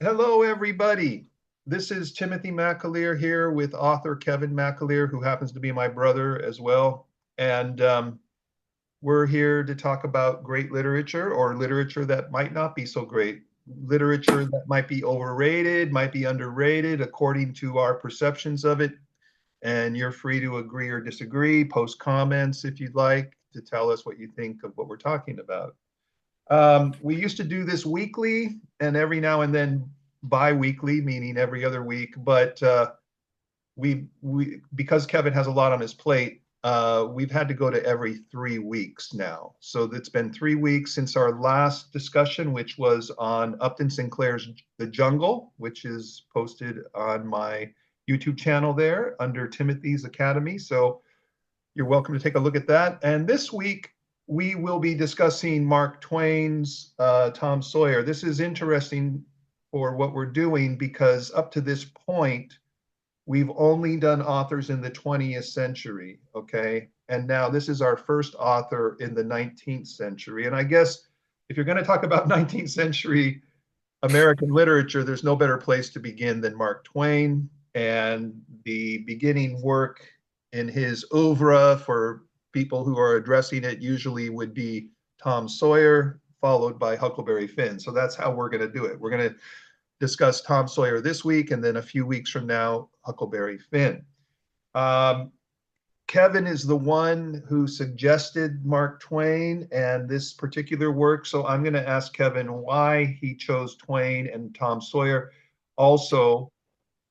Hello, everybody. This is Timothy McAleer here with author Kevin McAleer, who happens to be my brother as well. And we're here to talk about great literature or literature that might not be so great, literature that might be overrated, might be underrated according to our perceptions of it. And you're free to agree or disagree, post comments if you'd like to tell us what you think of what we're talking about. We used to do this weekly and every now and then bi-weekly, meaning every other week. But we because Kevin has a lot on his plate, we've had to go to every 3 weeks now. So it's been 3 weeks since our last discussion, which was on Upton Sinclair's The Jungle, which is posted on my YouTube channel there under Timothy's Academy. So you're welcome to take a look at that. And this week, we will be discussing Mark Twain's Tom Sawyer. This is interesting for what we're doing because up to this point, we've only done authors in the 20th century, okay? And now this is our first author in the 19th century. And I guess if you're going to talk about 19th century American literature, there's no better place to begin than Mark Twain. And the beginning work in his oeuvre for people who are addressing it usually would be Tom Sawyer, followed by Huckleberry Finn. So that's how we're going to do it. We're going to discuss Tom Sawyer this week, and then a few weeks from now, Huckleberry Finn. Kevin is the one who suggested Mark Twain and this particular work. So I'm going to ask Kevin why he chose Twain and Tom Sawyer. Also,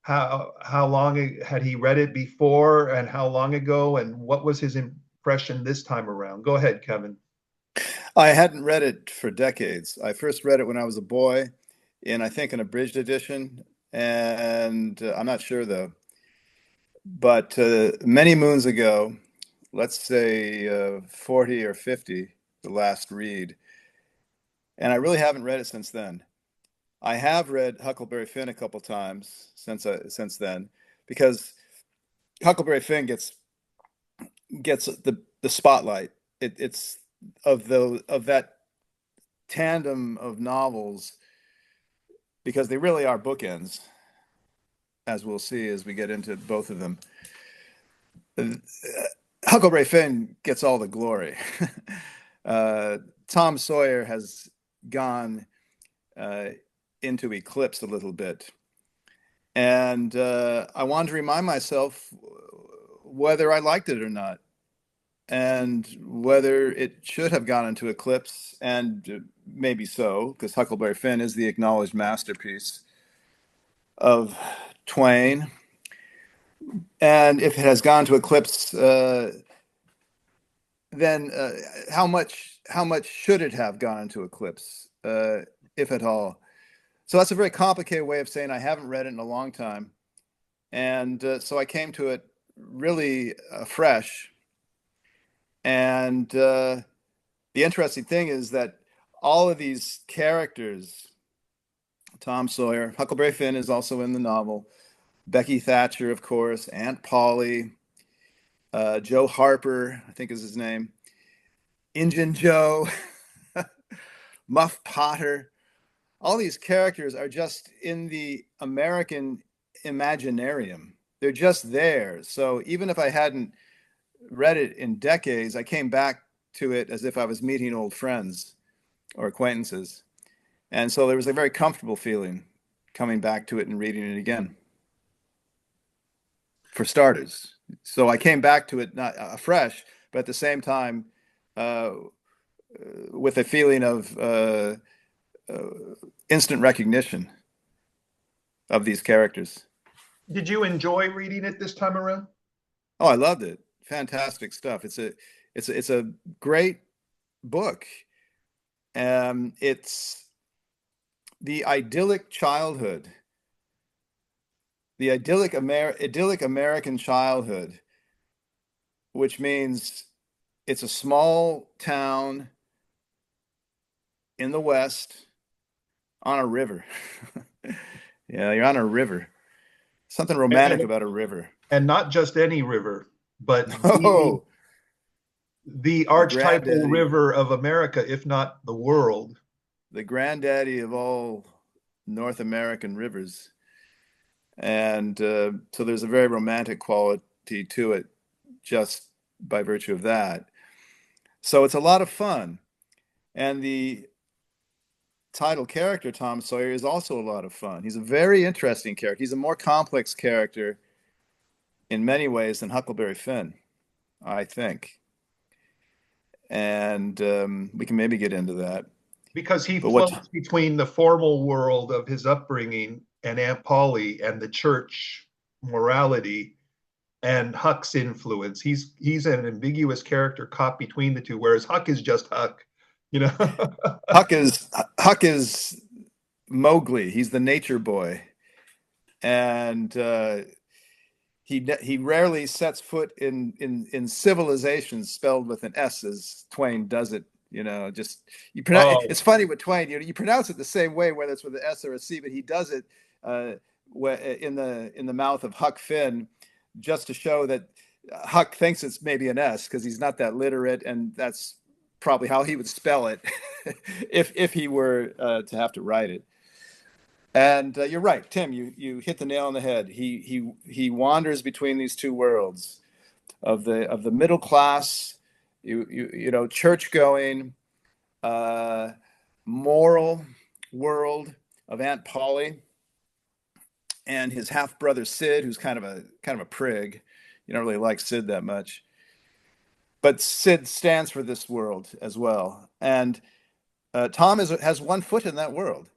how long had he read it before and how long ago, and what was his impression this time around? Go ahead, Kevin. I hadn't read it for decades. I first read it when I was a boy I think, an abridged edition, and I'm not sure though. But many moons ago, let's say 40 or 50, the last read, and I really haven't read it since then. I have read Huckleberry Finn a couple times since then, because Huckleberry Finn gets the spotlight. It's of that tandem of novels, because they really are bookends, as we'll see as we get into both of them. Huckleberry Finn gets all the glory. Tom Sawyer has gone into eclipse a little bit. And I wanted to remind myself whether I liked it or not, and whether it should have gone into eclipse, and maybe so, because Huckleberry Finn is the acknowledged masterpiece of Twain. And if it has gone to eclipse, then how much should it have gone into eclipse, if at all? So that's a very complicated way of saying I haven't read it in a long time. And so I came to it really fresh. And the interesting thing is that all of these characters, Tom Sawyer, Huckleberry Finn is also in the novel, Becky Thatcher, of course, Aunt Polly, Joe Harper, I think is his name, Injun Joe, Muff Potter. All these characters are just in the American imaginarium. They're just there. So even if I hadn't read it in decades, I came back to it as if I was meeting old friends or acquaintances. And so there was a very comfortable feeling coming back to it and reading it again, for starters. So I came back to it not afresh, but at the same time with a feeling of instant recognition of these characters. Did you enjoy reading it this time around? Oh, I loved it. Fantastic stuff. It's a great book. It's the idyllic childhood, the idyllic American childhood, which means it's a small town in the West on a river. Yeah, you're on a river. Something romantic about a river. And not just any river, but Oh, the archetypal river of America, if not the world. The granddaddy of all North American rivers. And so there's a very romantic quality to it just by virtue of that. So it's a lot of fun. And the title character, Tom Sawyer, is also a lot of fun. He's a very interesting character. He's a more complex character in many ways than Huckleberry Finn, I think. And we can maybe get into that. Because he But what floats between the formal world of his upbringing and Aunt Polly and the church morality and Huck's influence. He's an ambiguous character caught between the two, whereas Huck is just Huck, you know. Huck is Mowgli. He's the nature boy, and he rarely sets foot in civilization spelled with an S as Twain does it. Just you pronounce. Oh, It's funny with Twain. You pronounce it the same way whether it's with an S or a C, but he does it in the mouth of Huck Finn, just to show that Huck thinks it's maybe an S because he's not that literate, and that's probably how he would spell it if he were to have to write it. And you're right, Tim. You hit the nail on the head. He wanders between these two worlds of the middle class, church going, uh, moral world of Aunt Polly and his half brother Sid, who's kind of a prig. You don't really like Sid that much, but Sid stands for this world as well. And Tom has one foot in that world.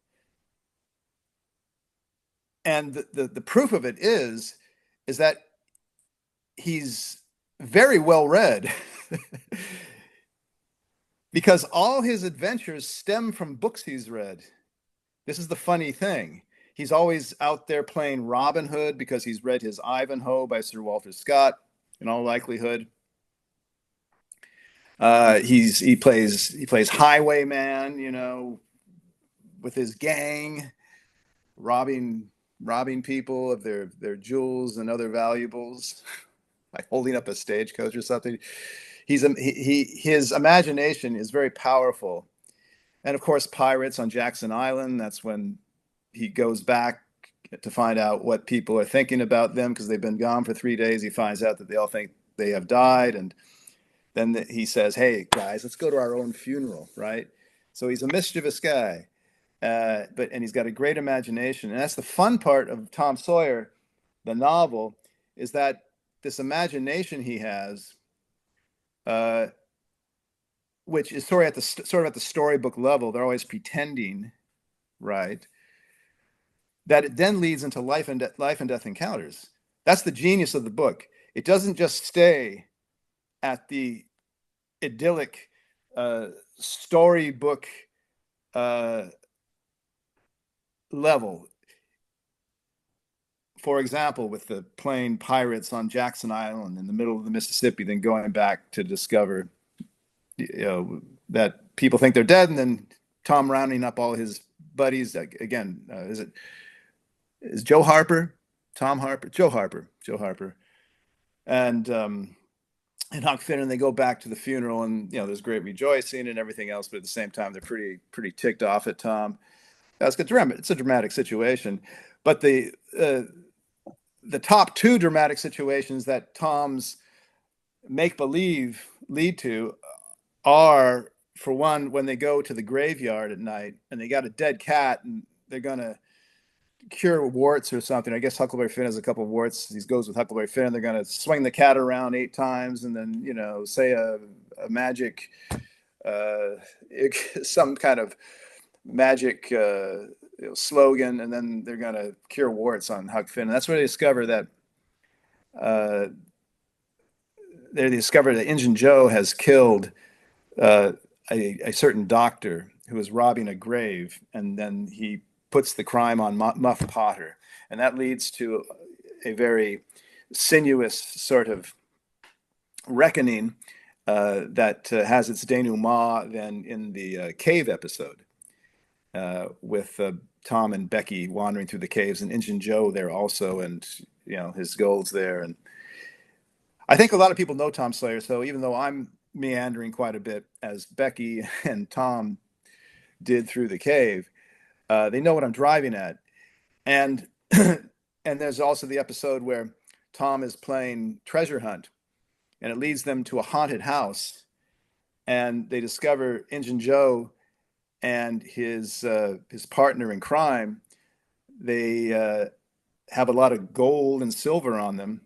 And the proof of it is that he's very well read because all his adventures stem from books he's read. This is the funny thing. He's always out there playing Robin Hood because he's read his Ivanhoe by Sir Walter Scott, in all likelihood. He plays highwayman, with his gang, robbing people of their jewels and other valuables, like holding up a stagecoach or something. His imagination is very powerful. And of course, pirates on Jackson Island. That's when he goes back to find out what people are thinking about them because they've been gone for 3 days. He finds out that they all think they have died. And then he says, "Hey, guys, let's go to our own funeral," right? So he's a mischievous guy. And he's got a great imagination. And that's the fun part of Tom Sawyer, the novel, is that this imagination he has, which is sort of at the storybook level, they're always pretending, right? That it then leads into life and death encounters. That's the genius of the book. It doesn't just stay at the idyllic storybook level. For example, with the playing pirates on Jackson Island in the middle of the Mississippi, then going back to discover, that people think they're dead, and then Tom rounding up all his buddies again. Is Joe Harper, Tom Harper, Joe Harper, and Huck Finn, and they go back to the funeral, and there's great rejoicing and everything else, but at the same time they're pretty ticked off at Tom. It's a dramatic situation, but the top two dramatic situations that Tom's make believe lead to are, for one, when they go to the graveyard at night and they got a dead cat and they're gonna cure warts or something. I guess Huckleberry Finn has a couple of warts. He goes with Huckleberry Finn. They're gonna swing the cat around 8 times and then say a magic, some kind of magic slogan, and then they're going to cure warts on Huck Finn. And that's where they discover that Injun Joe has killed a certain doctor who was robbing a grave, and then he puts the crime on Muff Potter, and that leads to a very sinuous sort of reckoning that has its denouement then in the cave episode. With Tom and Becky wandering through the caves, and Injun Joe there also, and his gold's there. And I think a lot of people know Tom Sawyer, so even though I'm meandering quite a bit as Becky and Tom did through the cave, They know what I'm driving at. And and there's also the episode where Tom is playing treasure hunt, and it leads them to a haunted house, and they discover Injun Joe and his partner in crime. They have a lot of gold and silver on them,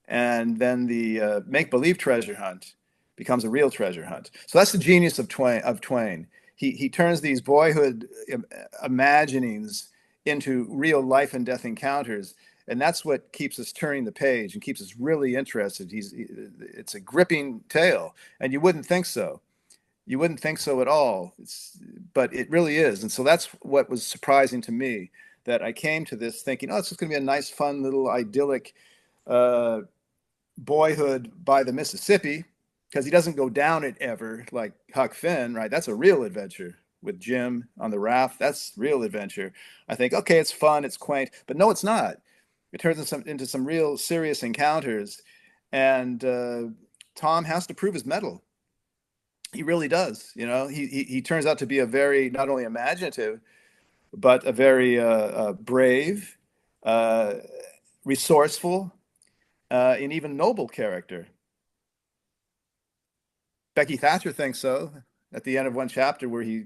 and then the make believe treasure hunt becomes a real treasure hunt. So that's the genius of Twain. He turns these boyhood imaginings into real life and death encounters, and that's what keeps us turning the page and keeps us really interested. It's a gripping tale, and you wouldn't think so. You wouldn't think so at all. But it really is. And so that's what was surprising to me, that I came to this thinking, oh, it's just going to be a nice, fun, little idyllic uh, boyhood by the Mississippi, because he doesn't go down it ever like Huck Finn, right? That's a real adventure with Jim on the raft. That's real adventure. I think, okay, it's fun, it's quaint, but no, it's not. It turns into some real serious encounters, and Tom has to prove his mettle. He really does. He turns out to be a very, not only imaginative, but a very brave, uh, resourceful, and even noble character. Becky Thatcher thinks so at the end of one chapter, where he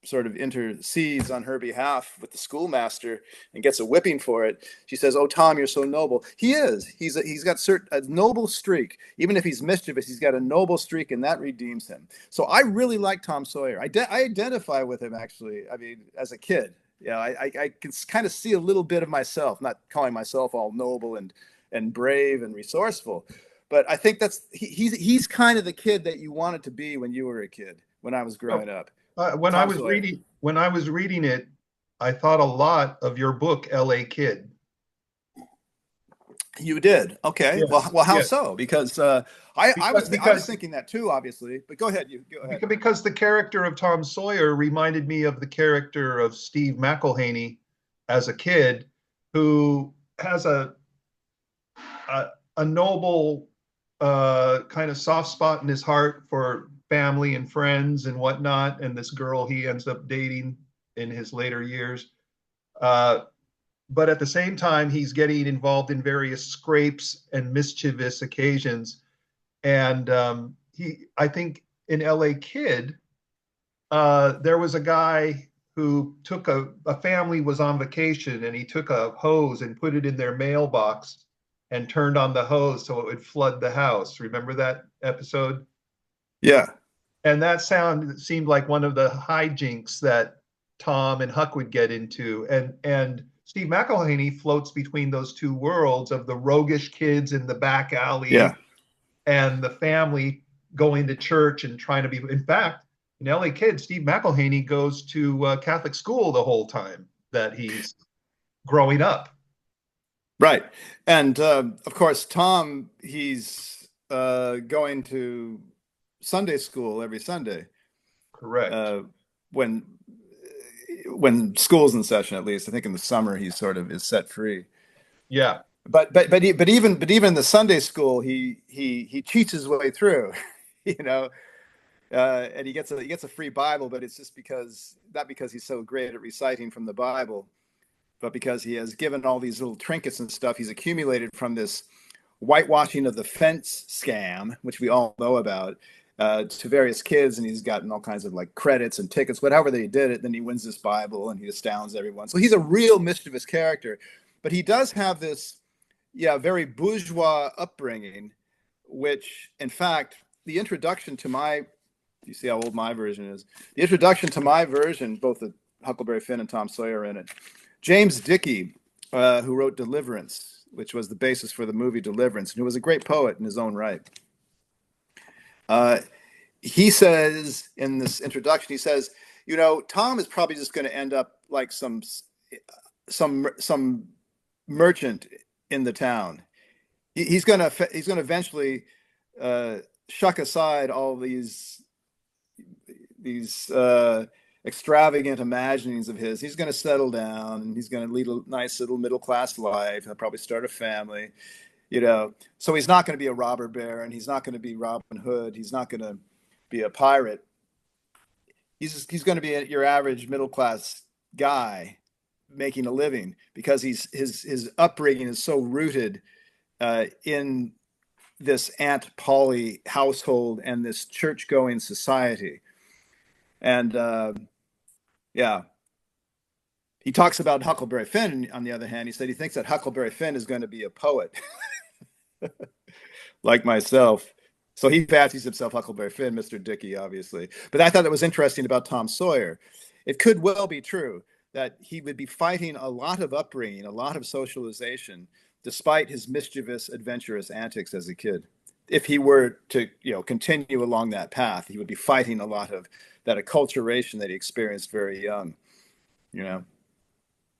sort of intercedes on her behalf with the schoolmaster and gets a whipping for it. She says, "Oh, Tom, you're so noble." He is. He's got a noble streak. Even if he's mischievous, he's got a noble streak, and that redeems him. So I really like Tom Sawyer. I identify with him, actually. I mean, as a kid, I can kind of see a little bit of myself. Not calling myself all noble and brave and resourceful, but I think he's kind of the kid that you wanted to be when you were a kid. When I was growing up. When I Tom was Sawyer. reading it, I thought a lot of your book, L.A. Kid. You did. Okay. Yes, Well, how yes. so? Because I was Because thinking that too, obviously. But go ahead. You go ahead. because the character of Tom Sawyer reminded me of the character of Steve McElhaney as a kid, who has a noble kind of soft spot in his heart for family and friends and whatnot, and this girl he ends up dating in his later years. Uh, but at the same time, he's getting involved in various scrapes and mischievous occasions. And I think in L.A. Kid, there was a guy who took a family was on vacation, and he took a hose and put it in their mailbox and turned on the hose so it would flood the house. Remember that episode? Yeah. And that seemed like one of the hijinks that Tom and Huck would get into. And Steve McElhaney floats between those two worlds of the roguish kids in the back alley Yeah. and the family going to church and trying to be. In fact, in L.A. Kid, Steve McElhaney goes to Catholic school the whole time that he's growing up. Right. And of course, Tom, he's going to Sunday school every Sunday Correct. when school's in session. At least I think in the summer he sort of is set free. Yeah. But even the Sunday school, he cheats his way through, you know, and he gets a free Bible, but it's just not because he's so great at reciting from the Bible, but because he has given all these little trinkets and stuff he's accumulated from this whitewashing of the fence scam, which we all know about, to various kids, and he's gotten all kinds of like credits and tickets, whatever they did it. Then he wins this Bible and he astounds everyone. So he's a real mischievous character, but he does have this, very bourgeois upbringing, which, in fact, the introduction to my, you see how old my version is. The introduction to my version, both the Huckleberry Finn and Tom Sawyer in it. James Dickey, who wrote Deliverance, which was the basis for the movie Deliverance, and who was a great poet in his own right. He says in this introduction, he says, Tom is probably just going to end up like some merchant in the town. He's going to eventually shuck aside all these extravagant imaginings of his. He's going to settle down, and he's going to lead a nice little middle class life. He'll probably start a family, So he's not going to be a robber baron. He's not going to be Robin Hood. He's not going to be a pirate. He's going to be your average middle class guy making a living because his upbringing is so rooted in this Aunt Polly household and this church going society. And yeah, he talks about Huckleberry Finn. On the other hand, he said he thinks that Huckleberry Finn is going to be a poet like myself. So he fancies himself Huckleberry Finn, Mr. Dickey, obviously. But I thought it was interesting about Tom Sawyer. It could well be true that he would be fighting a lot of upbringing, a lot of socialization, despite his mischievous, adventurous antics as a kid. If he were to, continue along that path, he would be fighting a lot of that acculturation that he experienced very young. You know.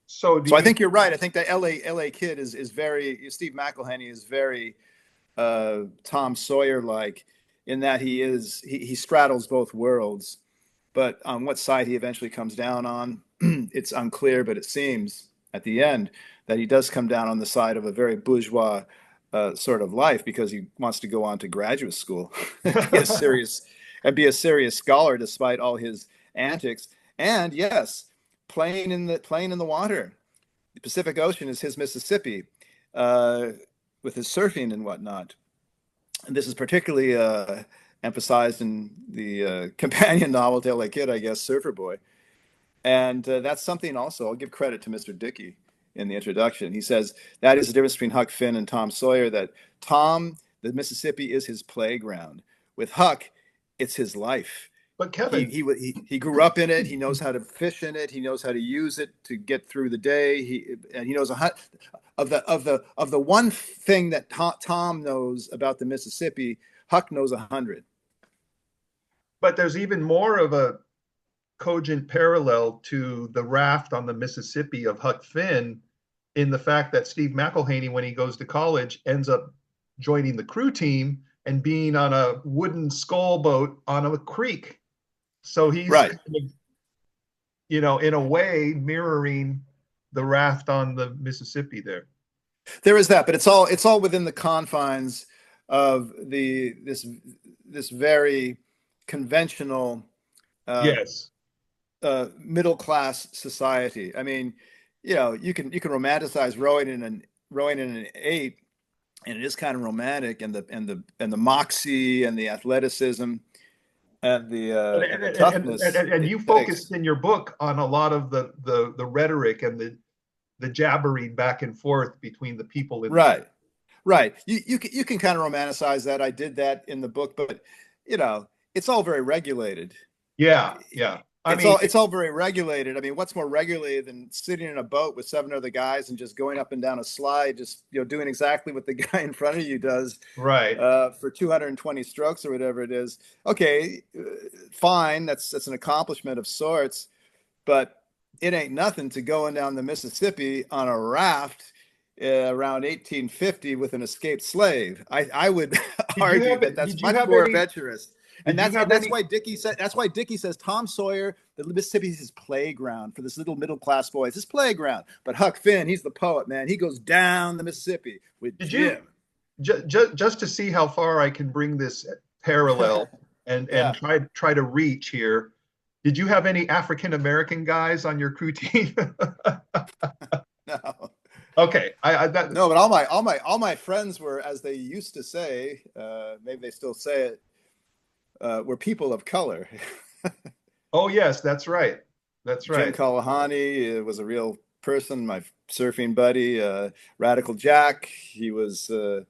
So do So I you think you're right. I think the LA kid is very Steve McElhenney is very Tom Sawyer like in that he straddles both worlds, but on what side he eventually comes down on, it's unclear. But it seems at the end that he does come down on the side of a very bourgeois sort of life because he wants to go on to graduate school and be a serious scholar despite all his antics. And yes, playing in the water. The Pacific Ocean is his Mississippi, with his surfing and whatnot. And this is particularly emphasized in the companion novel to L.A. Kid, I guess, Surfer Boy. And that's something also, I'll give credit to Mr. Dickey in the introduction. He says that is the difference between Huck Finn and Tom Sawyer, that Tom, the Mississippi is his playground. With Huck, it's his life. but Kevin, He grew up in it. He knows how to fish in it. He knows how to use it to get through the day. He knows of the one thing that Tom knows about the Mississippi, Huck knows 100. but there's even more of a cogent parallel to the raft on the Mississippi of Huck Finn in the fact that Steve McElhaney, when he goes to college, ends up joining the crew team and being on a wooden scull boat on a creek. So he's Right. kind of, in a way mirroring the raft on the Mississippi there. There is that, but it's all within the confines of this very conventional Yes. middle class society. I mean, you can romanticize rowing in an eight, and it is kind of romantic, and the moxie and the athleticism and the toughness And it you takes. focused in your book on a lot of the rhetoric and the jabbering back and forth between the people in the Right, right. You can kind of romanticize that. I did that in the book, but it's all very regulated. yeah, yeah. I it's mean, all it's all very regulated. I mean, what's more regulated than sitting in a boat with seven other guys and just going up and down a slide, just doing exactly what the guy in front of you does right. for 220 strokes or whatever it is. Okay, fine, that's an accomplishment of sorts, but it ain't nothing to going down the Mississippi on a raft around 1850 with an escaped slave. I would Did you argue have that that's did you much have more any adventurous. And did you have that's any why Dickey says Tom Sawyer, the Mississippi is his playground for this little middle class boy. It's his playground. But Huck Finn, he's the poet, man. He goes down the Mississippi with did you Jim. just to see how far I can bring this parallel and Yeah. try to reach here? Did you have any African American guys on your crew team? No. Okay, I that No, but all my friends were, as they used to say, maybe they still say it, were people of color. oh yes, that's right. That's Jim right. Kalahani was a real person, my surfing buddy. Radical Jack, he's a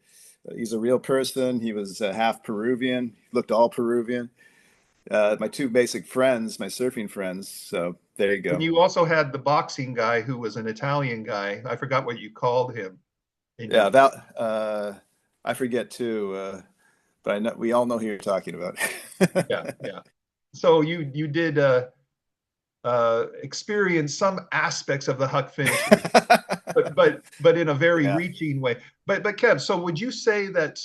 real person. He was half Peruvian. He looked all Peruvian. My two basic friends, my surfing friends. So there you And go. you also had the boxing guy who was an Italian guy. I forgot what you called him in your Yeah, that I forget too, but I know we all know who you're talking about. yeah, yeah. So you did experience some aspects of the Huck Finn experience, but in a very Yeah, reaching way. But Kev, so would you say that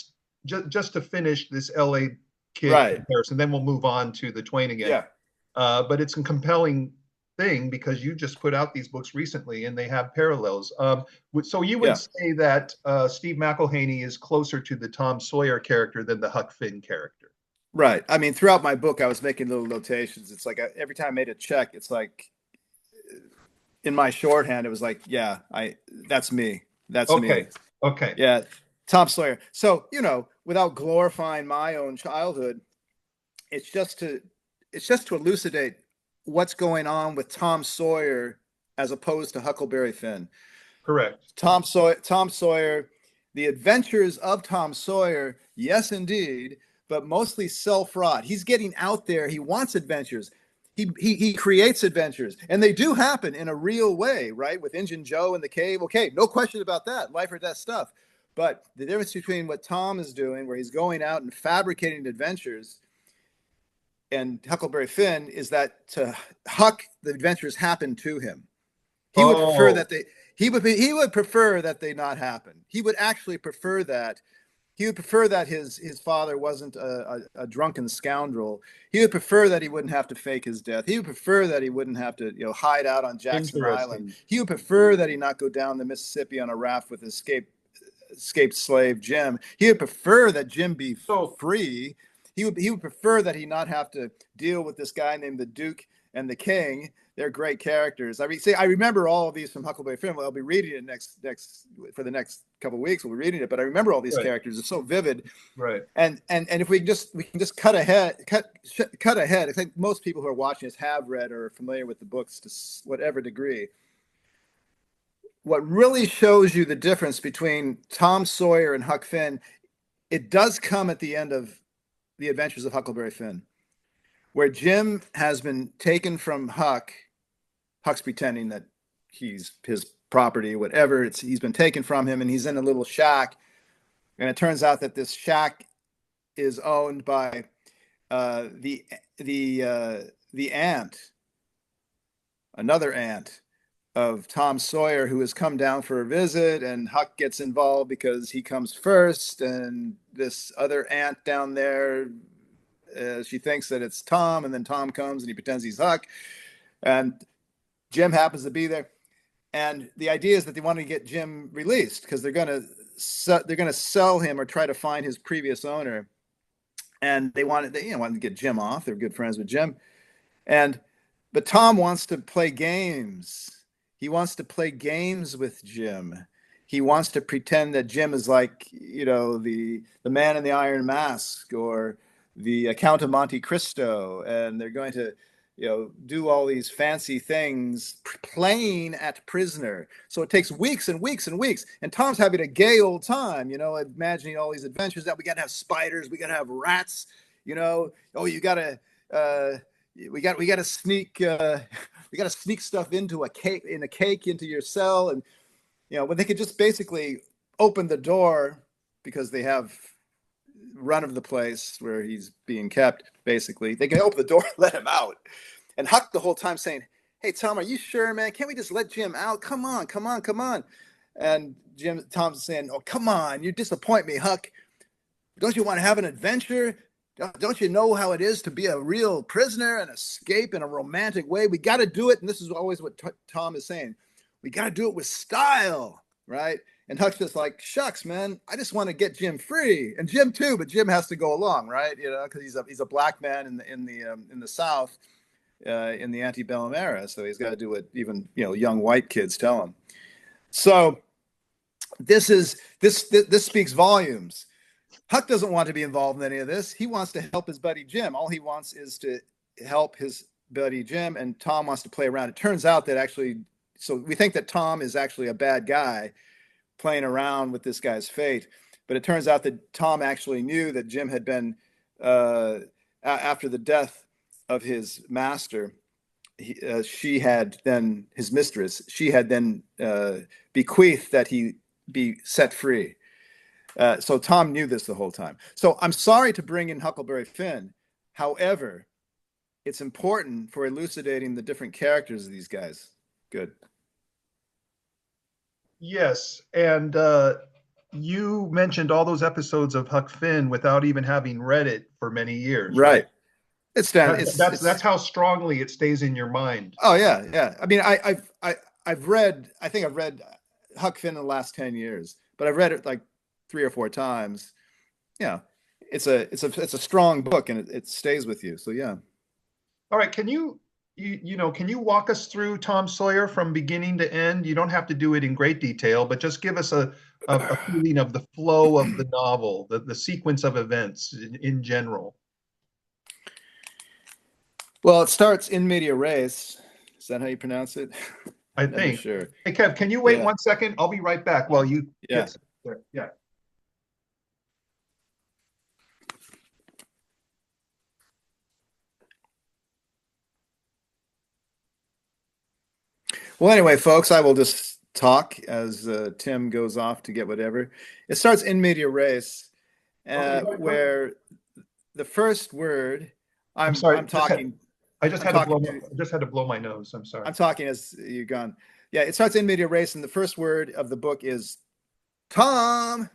just to finish this LA Kid right. comparison, then we'll move on to the Twain again. Yeah, But it's a compelling thing because you just put out these books recently and they have parallels. So you would yeah. say that Steve McElhaney is closer to the Tom Sawyer character than the Huck Finn character. Right. I mean, throughout my book, I was making little notations. It's like every time I made a check, it's like in my shorthand, it was like, yeah, that's me. That's me. Okay. Okay. Yeah. Tom Sawyer. So, without glorifying my own childhood, it's just to elucidate what's going on with Tom Sawyer as opposed to Huckleberry Finn. Correct. Tom Sawyer, the adventures of Tom Sawyer, yes, indeed, but mostly self-wrought. He's getting out there. He wants adventures. He creates adventures, and they do happen in a real way, right? With Injun Joe in the cave. Okay, no question about that. Life or death stuff. But the difference between what Tom is doing, where he's going out and fabricating adventures, and Huckleberry Finn, is that to Huck, the adventures happen to him. He would prefer Oh, that he would prefer that they not happen. He would actually prefer that. He would prefer that his father wasn't a drunken scoundrel. He would prefer that he wouldn't have to fake his death. He would prefer that he wouldn't have to hide out on Jackson Island. interesting. He would prefer that he not go down the Mississippi on a raft with escaped slave Jim. He would prefer that Jim be So, free. He would prefer that he not have to deal with this guy named the Duke and the King. They're great characters. I mean, see, I remember all of these from Huckleberry Finn. I'll be reading it next for the next couple of weeks. We'll be reading it, but I remember all these right, characters. It's so vivid. right. And if we can just cut ahead. I think most people who are watching this have read or are familiar with the books to whatever degree. What really shows you the difference between Tom Sawyer and Huck Finn, it does come at the end of The Adventures of Huckleberry Finn, where Jim has been taken from Huck. Huck's pretending that he's his property, whatever. He's been taken from him, and he's in a little shack. And it turns out that this shack is owned by the aunt, another aunt of Tom Sawyer, who has come down for a visit, and Huck gets involved because he comes first, and this other aunt down there, she thinks that it's Tom, and then Tom comes and he pretends he's Huck, and Jim happens to be there. And the idea is that they want to get Jim released because they're going to sell him or try to find his previous owner, and they wanted to get Jim off. They're good friends with Jim, but Tom wants to play games. He wants to play games with Jim. He wants to pretend that Jim is like, the man in the iron mask or the Count of Monte Cristo, and they're going to, do all these fancy things playing at prisoner. So it takes weeks and weeks and weeks, and Tom's having a gay old time, imagining all these adventures that we got to have spiders, we got to have rats, oh, you got to, we got to sneak, we got to sneak stuff into a cake into your cell, and when they could just basically open the door because they have run of the place where he's being kept. Basically, they can open the door and let him out. And Huck the whole time saying, "Hey Tom, are you sure, man? Can't we just let Jim out? Come on, come on, come on." And Tom's saying, "Oh, come on, you disappoint me, Huck. Don't you want to have an adventure? Don't you know how it is to be a real prisoner and escape in a romantic way? We got to do it." And this is always what Tom is saying. We got to do it with style, right? And Huck's just like, "Shucks, man, I just want to get Jim free, and Jim too, but Jim has to go along, right? Because he's a black man in the South, in the antebellum era, so he's got to do what even young white kids tell him. So this speaks volumes. Huck doesn't want to be involved in any of this. He wants to help his buddy Jim. All he wants is to help his buddy Jim, and Tom wants to play around. It turns out that so we think that Tom is actually a bad guy playing around with this guy's fate, but it turns out that Tom actually knew that Jim had been, after the death of his master, she had then, his mistress, she had then bequeathed that he be set free. So Tom knew this the whole time. So I'm sorry to bring in Huckleberry Finn. However, it's important for elucidating the different characters of these guys. Good. Yes, and you mentioned all those episodes of Huck Finn without even having read it for many years, right? Right. That's how strongly it stays in your mind. Oh yeah, yeah. I mean, I've read. I think I've read Huck Finn in the last 10 years, but I've read it like 3 or 4 times. Yeah, it's a strong book, and it stays with you. So yeah. All right, can you can you walk us through Tom Sawyer from beginning to end? You don't have to do it in great detail, but just give us a feeling of the flow of the novel, the sequence of events in general. Well, it starts in media res. Is that how you pronounce it? I Never think. sure. Hey, Kev, can you wait Yeah. 1 second? I'll be right back while you Yeah. get there. Yeah. Well, anyway, folks, I will just talk as Tim goes off to get whatever. It starts in media res, Okay. where the first word I'm I'm sorry. I'm talking I just I'm had to blow talking my, to I just had to blow my nose. I'm sorry. I'm talking as you're gone. Yeah, it starts in media res, and the first word of the book is Tom.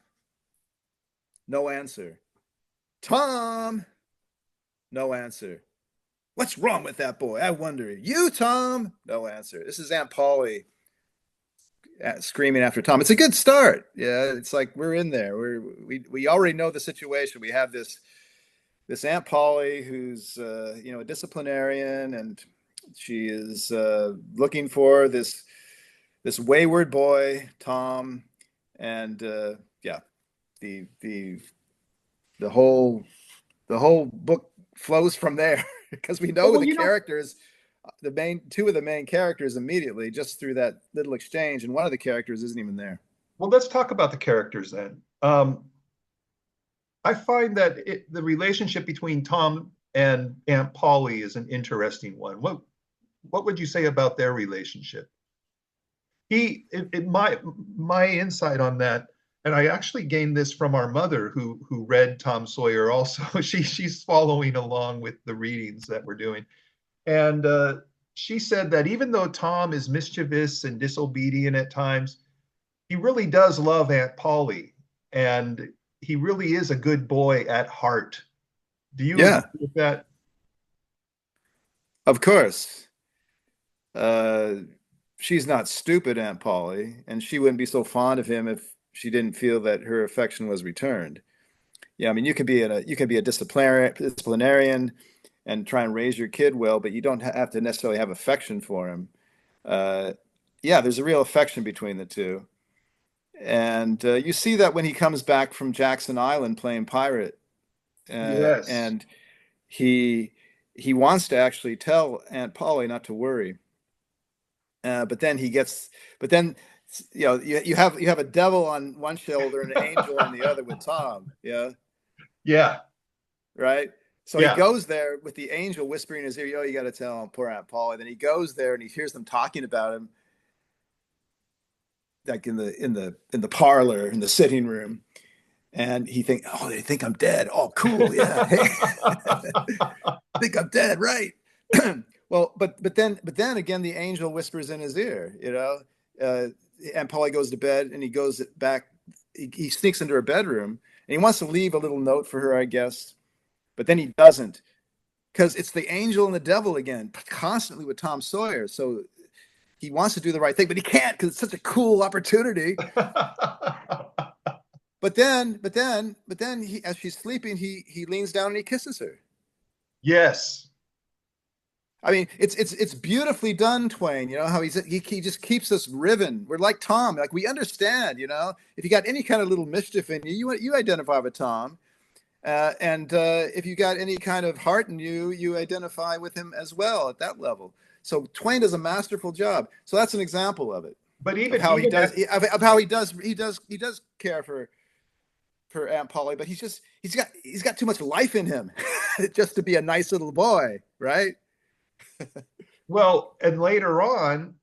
No answer. Tom. No answer. What's wrong with that boy? I wonder. You, Tom? No answer. This is Aunt Polly screaming after Tom. It's a good start. Yeah, it's like we're in there. We already know the situation. We have this Aunt Polly who's a disciplinarian, and she is looking for this wayward boy, Tom, and yeah, the the the whole the whole book flows from there because we Oh, know well, the characters, the main two of the main characters immediately just through that little exchange, and one of the characters isn't even there. well, let's talk about the characters then. I find that the relationship between Tom and Aunt Polly is an interesting one. What would you say about their relationship? My insight on that, and I actually gained this from our mother who read Tom Sawyer also. She's following along with the readings that we're doing. And she said that even though Tom is mischievous and disobedient at times, he really does love Aunt Polly, and he really is a good boy at heart. Do you agree Yeah, with that? of course. Uh, she's not stupid, Aunt Polly, and she wouldn't be so fond of him if she didn't feel that her affection was returned. Yeah, I mean, you can be a disciplinarian and try and raise your kid well, but you don't have to necessarily have affection for him. Uh, yeah, there's a real affection between the two, and you see that when he comes back from Jackson Island playing pirate, Yes. and he he wants to actually tell Aunt Polly not to worry, but then but then you have a devil on one shoulder and an angel on the other with Tom. Yeah, Yeah. right. So he Yeah. goes there with the angel whispering in his ear, "Oh, you got to tell him, poor Aunt Polly." Then he goes there and he hears them talking about him, like in the parlor in the sitting room, and he think, "Oh, they think I'm dead. Oh, cool, yeah. Hey, think I'm dead, right?" Well, but then again, the angel whispers in his ear, and Polly goes to bed, and he goes back. He sneaks into her bedroom, and he wants to leave a little note for her, I guess, but then he doesn't because it's the angel and the devil again, constantly with Tom Sawyer. So he wants to do the right thing, but he can't because it's such a cool opportunity. But then, as she's sleeping, he leans down and he kisses her. Yes. I mean, it's beautifully done, Twain. You know how he just keeps us riven. We're like Tom. Like we understand. If you got any kind of little mischief in you, you identify with Tom, and if you got any kind of heart in you, you identify with him as well at that level. So Twain does a masterful job. So that's an example of it, But of even how he even does at of how he does care for Aunt Polly, but he's got too much life in him just to be a nice little boy, right? well, and later on,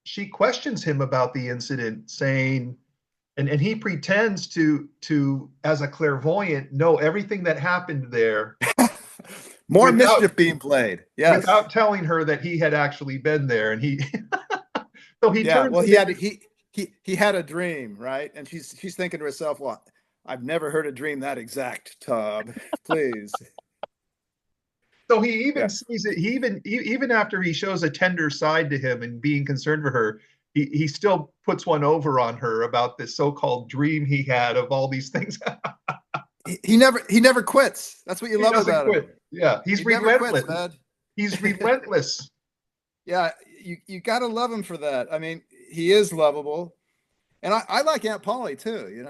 she questions him about the incident, saying, and he pretends to as a clairvoyant know everything that happened there More without mischief being played. Yes. without telling her that he had actually been there, and he so he Yeah. turns Well, it into he had a dream, right? And she's thinking to herself, "Well, I've never heard a dream that exact, Tom. Please." so he even Yeah. sees it. Even after he shows a tender side to him and being concerned for her, he still puts one over on her about this so-called dream he had of all these things. He never quits. That's what you He love doesn't about him. quit. Yeah, he's He never quits, relentless. man. He's relentless. Yeah, you got to love him for that. I mean, he is lovable, and I like Aunt Polly too.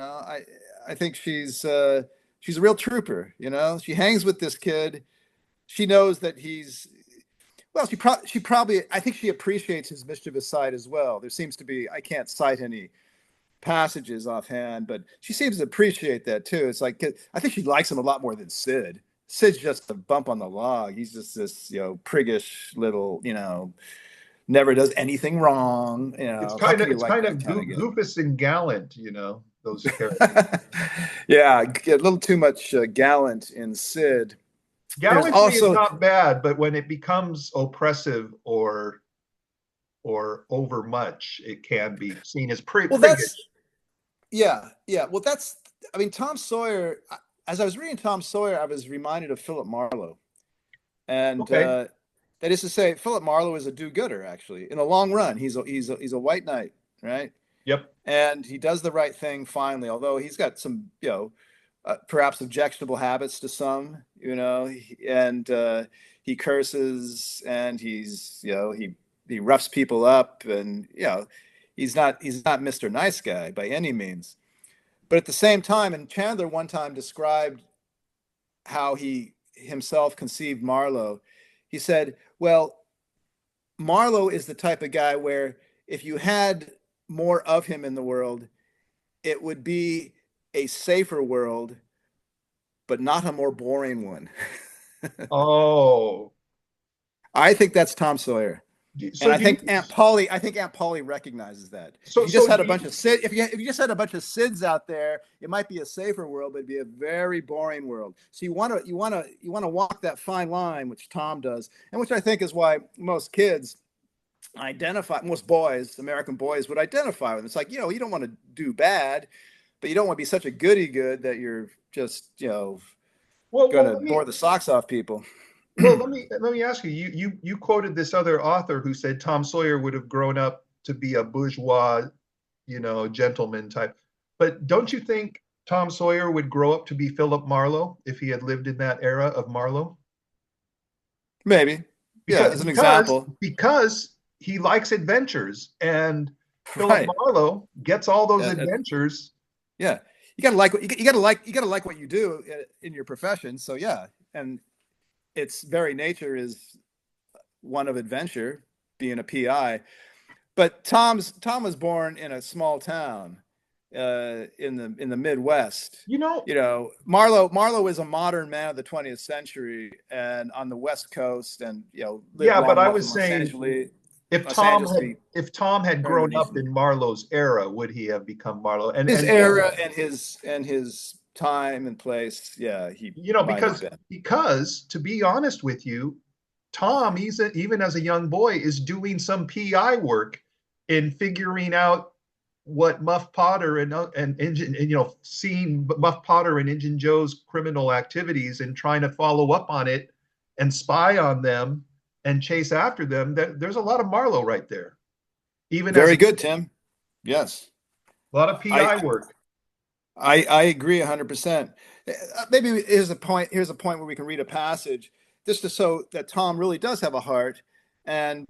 I think she's a real trooper. She hangs with this kid. She knows that he's well. She probably I think she appreciates his mischievous side as well. There seems to be I can't cite any passages offhand, but she seems to appreciate that too. It's like I think she likes him a lot more than Sid. Sid's just a bump on the log. He's just this priggish little never does anything wrong. How can you It's like kind that of kind of goofus and gallant, those characters. guy? Yeah, a little too much gallant in Sid. There's Gallantry is also not bad, but when it becomes oppressive or overmuch, it can be seen as well, priggish. yeah. Well, I mean, Tom Sawyer. As I was reading Tom Sawyer, I was reminded of Philip Marlowe, and Okay. that is to say, Philip Marlowe is a do-gooder. Actually, in the long run, he's a white knight, right? Yep. And he does the right thing finally, although he's got some perhaps objectionable habits to some, and he curses and he roughs people up, and he's not Mr. Nice Guy by any means. But at the same time, and Chandler one time described how he himself conceived Marlowe. He said, "Well, Marlowe is the type of guy where if you had more of him in the world, it would be a safer world, but not a more boring one." Oh, I think that's Tom Sawyer. And so I do you, think Aunt Polly recognizes that. so If you just so had do a bunch you, of Sid, if you just had a bunch of Sids out there, it might be a safer world, but it'd be a very boring world. So you want to walk that fine line, which Tom does, and which I think is why most kids most boys, American boys, would identify with. It's like, you don't want to do bad, but you don't want to be such a goody good that you're just, well, going to bore the socks off people. let me ask you. You quoted this other author who said Tom Sawyer would have grown up to be a bourgeois, gentleman type. But don't you think Tom Sawyer would grow up to be Philip Marlowe if he had lived in that era of Marlowe? Maybe. Yeah, Because as an because example. because he likes adventures, and Philip Right. Marlowe gets all those Uh, uh, adventures. yeah. You got to like what you do in your profession. So yeah, and its very nature is one of adventure, being a PI. But Tom was born in a small town in the Midwest. You know, Marlowe is a modern man of the 20th century and on the West Coast, and lived yeah, but long I enough in was saying Los Angeles to be if Tom had very grown up decent. in Marlowe's era, would he have become Marlowe? And His and era and his time and place, yeah, he might have because been. to be honest with you, Tom, even as a young boy, is doing some PI work in figuring out what Muff Potter and Engine, and seeing Muff Potter and Injun Joe's criminal activities and trying to follow up on it and spy on them and chase after them. There's a lot of Marlowe right there, even as Very good, Tim. Yes. a lot of I PI work. I agree 100%. Maybe here's a point where we can read a passage just to show that Tom really does have a heart, and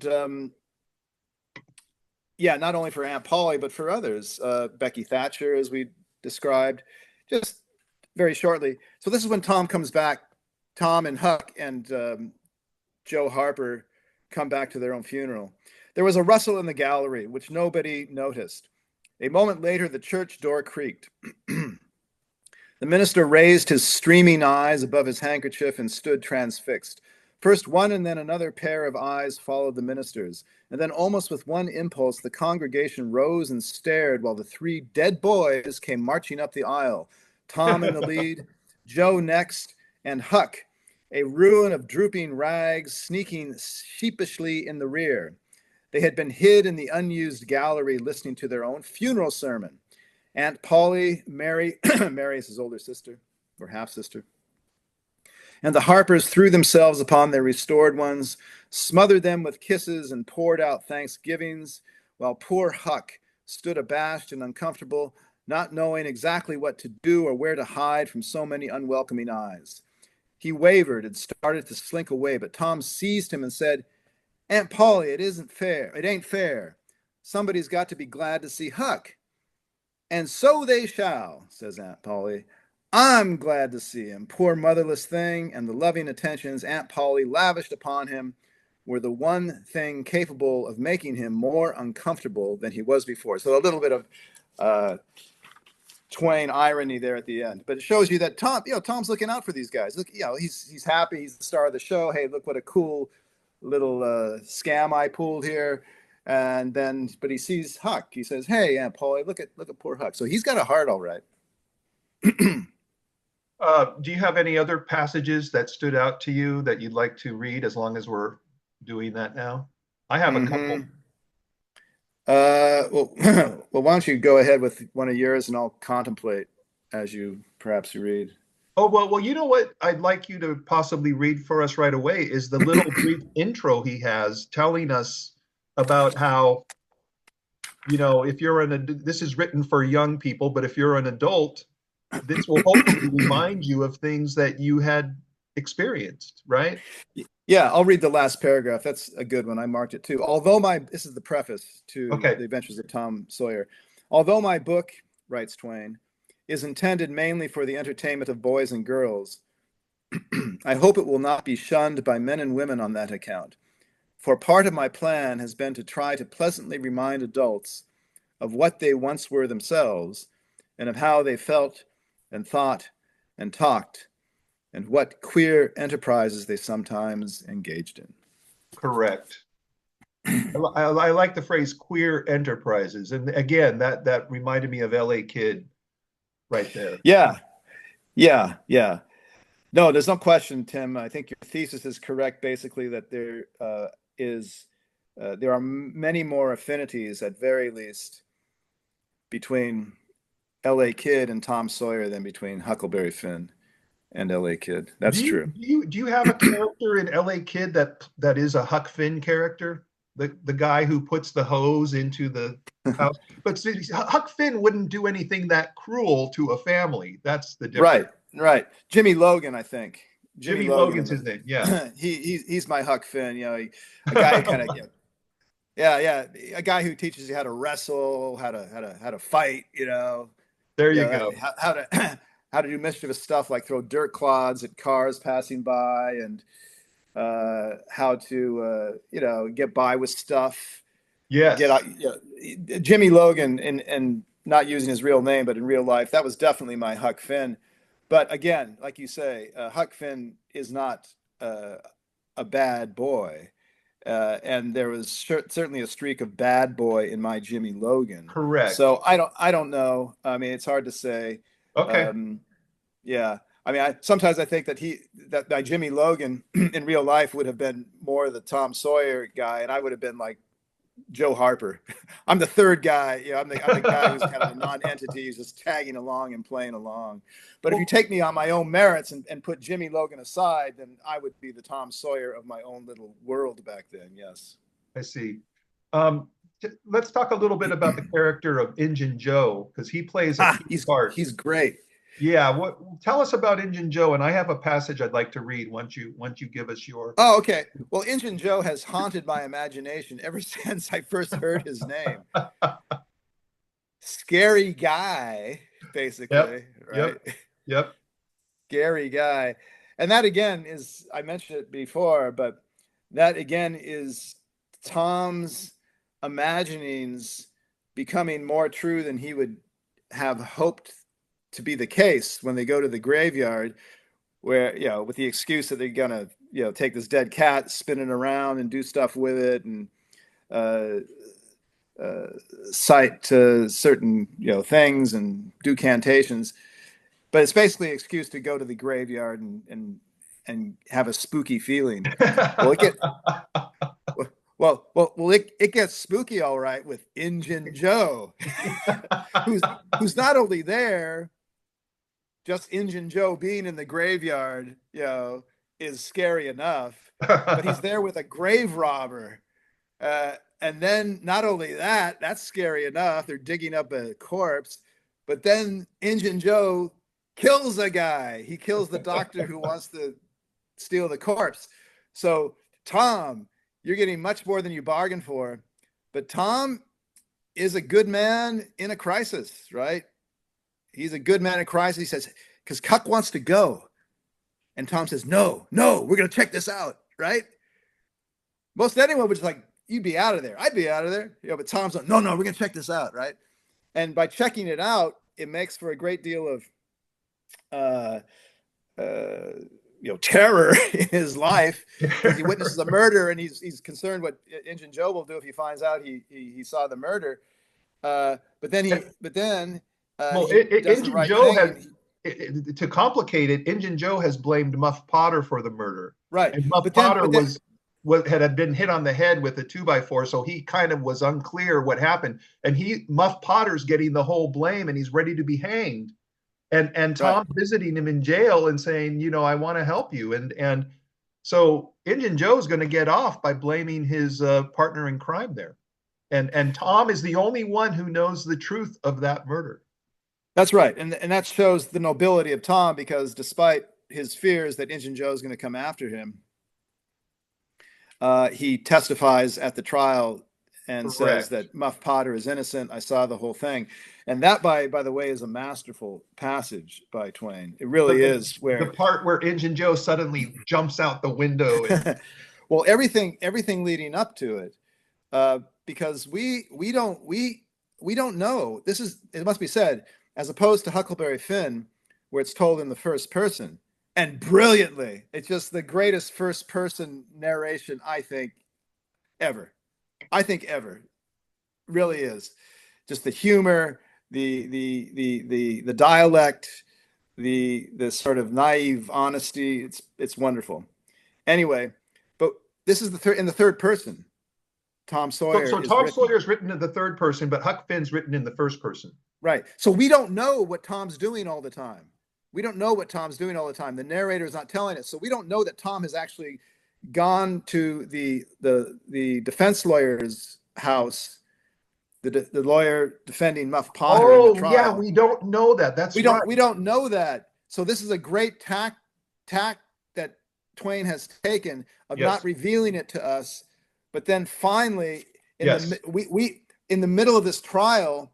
yeah, not only for Aunt Polly but for others, Becky Thatcher, as we described, just very shortly. So this is when Tom comes back. Tom and Huck and Joe Harper come back to their own funeral. There was a rustle in the gallery, which nobody noticed. A moment later, the church door creaked. The minister raised his streaming eyes above his handkerchief and stood transfixed. First one and then another pair of eyes followed the minister's, and then almost with one impulse, the congregation rose and stared while the three dead boys came marching up the aisle. Tom in the lead, Joe next, and Huck, a ruin of drooping rags, sneaking sheepishly in the rear. They had been hid in the unused gallery listening to their own funeral sermon. Aunt Polly, Mary, Mary is his older sister, or half-sister, and the Harpers threw themselves upon their restored ones, smothered them with kisses, and poured out thanksgivings, while poor Huck stood abashed and uncomfortable, not knowing exactly what to do or where to hide from so many unwelcoming eyes. He wavered and started to slink away, but Tom seized him and said, Aunt Polly, it isn't fair. It ain't fair. Somebody's got to be glad to see Huck. And so they shall, says Aunt Polly. I'm glad to see him. Poor motherless thing, and the loving attentions Aunt Polly lavished upon him were the one thing capable of making him more uncomfortable than he was before. So a little bit of Twain irony there at the end, but it shows you that Tom's looking out for these guys. Look, he's happy. He's the star of the show. Hey, look what a cool little scam I pulled here. And then, but he sees Huck. He says, "Hey, Aunt Polly, look at poor Huck." So he's got a heart, all right. Do you have any other passages that stood out to you that you'd like to read, as long as we're doing that now? I have a couple. Well, well, why don't you go ahead with one of yours, and I'll contemplate as you perhaps read. Oh, well, you know what I'd like you to possibly read for us right away is the little brief intro he has telling us about how, if you're this is written for young people, but if you're an adult, this will hopefully remind you of things that you had experienced, right? Yeah, I'll read the last paragraph. That's a good one. I marked it too. This is the preface to Okay. The Adventures of Tom Sawyer. Although my book, writes Twain, is intended mainly for the entertainment of boys and girls, I hope it will not be shunned by men and women on that account. For part of my plan has been to try to pleasantly remind adults of what they once were themselves, and of how they felt and thought and talked, and what queer enterprises they sometimes engaged in. Correct. I like the phrase queer enterprises. And again, that reminded me of LA Kid right there. Yeah. No, there's no question, Tim. I think your thesis is correct, basically, that there are many more affinities, at very least, between LA Kid and Tom Sawyer than between Huckleberry Finn and LA Kid. That's true. Do you have a character in LA Kid that is a Huck Finn character? The guy who puts the hose into the house. But see, Huck Finn wouldn't do anything that cruel to a family. That's the difference. Right. Jimmy Logan, I think. Jimmy Logan's his name. Yeah. He's my Huck Finn. A guy who kind of a guy who teaches you how to wrestle, how to fight. There you go. How to do mischievous stuff like throw dirt clods at cars passing by, and how to get by with stuff. Yes. Jimmy Logan, and not using his real name, but in real life, that was definitely my Huck Finn. But again, like you say, Huck Finn is not a bad boy, and there was certainly a streak of bad boy in my Jimmy Logan. Correct. So I don't know. I mean, it's hard to say. Okay. Yeah. I mean, sometimes I think that my Jimmy Logan in real life would have been more the Tom Sawyer guy, and I would have been like Joe Harper. I'm the third guy. I'm the guy who's kind of a non-entity, who's just tagging along and playing along. But if you take me on my own merits and put Jimmy Logan aside, then I would be the Tom Sawyer of my own little world back then. Yes. I see. Let's talk a little bit about the character of Injun Joe, because he plays a key part. He's great. Yeah. Tell us about Injun Joe, and I have a passage I'd like to read once you give us your. Oh, okay. Well, Injun Joe has haunted my imagination ever since I first heard his name. Scary guy, basically. Right? Yep. Scary guy. And that again is, I mentioned it before, but that again is Tom's imaginings becoming more true than he would have hoped to be the case when they go to the graveyard, where, with the excuse that they're gonna, take this dead cat, spin it around and do stuff with it, and cite certain, things and do cantations. But it's basically an excuse to go to the graveyard and have a spooky feeling. Well, it gets spooky, all right, with Injun Joe, who's not only there. Just Injun Joe being in the graveyard, is scary enough, but he's there with a grave robber. And then not only that's scary enough. They're digging up a corpse, but then Injun Joe kills a guy. He kills the doctor who wants to steal the corpse. So Tom You're getting much more than you bargained for. But Tom is a good man in a crisis, right? He's a good man in a crisis. He says, because Huck wants to go. And Tom says, no, we're going to check this out, right? Most anyone would just like, you'd be out of there. I'd be out of there. But Tom's like, no, we're going to check this out, right? And by checking it out, it makes for a great deal of terror in his life, because he witnesses a murder, and he's concerned what Injun Joe will do if he finds out he saw the murder. But then he does the Injun right Joe thing. to complicate it, Injun Joe has blamed Muff Potter for the murder. Right. And Muff Potter had been hit on the head with a 2x4, so he kind of was unclear what happened. And Muff Potter's getting the whole blame, and he's ready to be hanged. And Tom visiting him in jail and saying, I want to help you. And so Injun Joe's going to get off by blaming his partner in crime there. And Tom is the only one who knows the truth of that murder. That's right. And that shows the nobility of Tom, because despite his fears that Injun Joe is going to come after him, he testifies at the trial and says that Muff Potter is innocent. I saw the whole thing. And that, by the way, is a masterful passage by Twain. It really is. Where the part where Injun Joe suddenly jumps out the window. Well, everything leading up to it, because we don't know. It must be said, as opposed to Huckleberry Finn, where it's told in the first person, and brilliantly. It's just the greatest first person narration, I think, ever. Really is. Just the humor, the dialect, the sort of naive honesty. It's wonderful. Anyway, but this is in the third person. Tom Sawyer. So Tom Sawyer's written in the third person, but Huck Finn's written in the first person. Right. So we don't know what Tom's doing all the time. The narrator is not telling us. So we don't know that Tom has actually gone to the defense lawyer's house, the lawyer defending Muff Potter in the trial. Yeah, we don't know that. We don't know that. So this is a great tack that Twain has taken of not revealing it to us. But then finally, in the middle of this trial,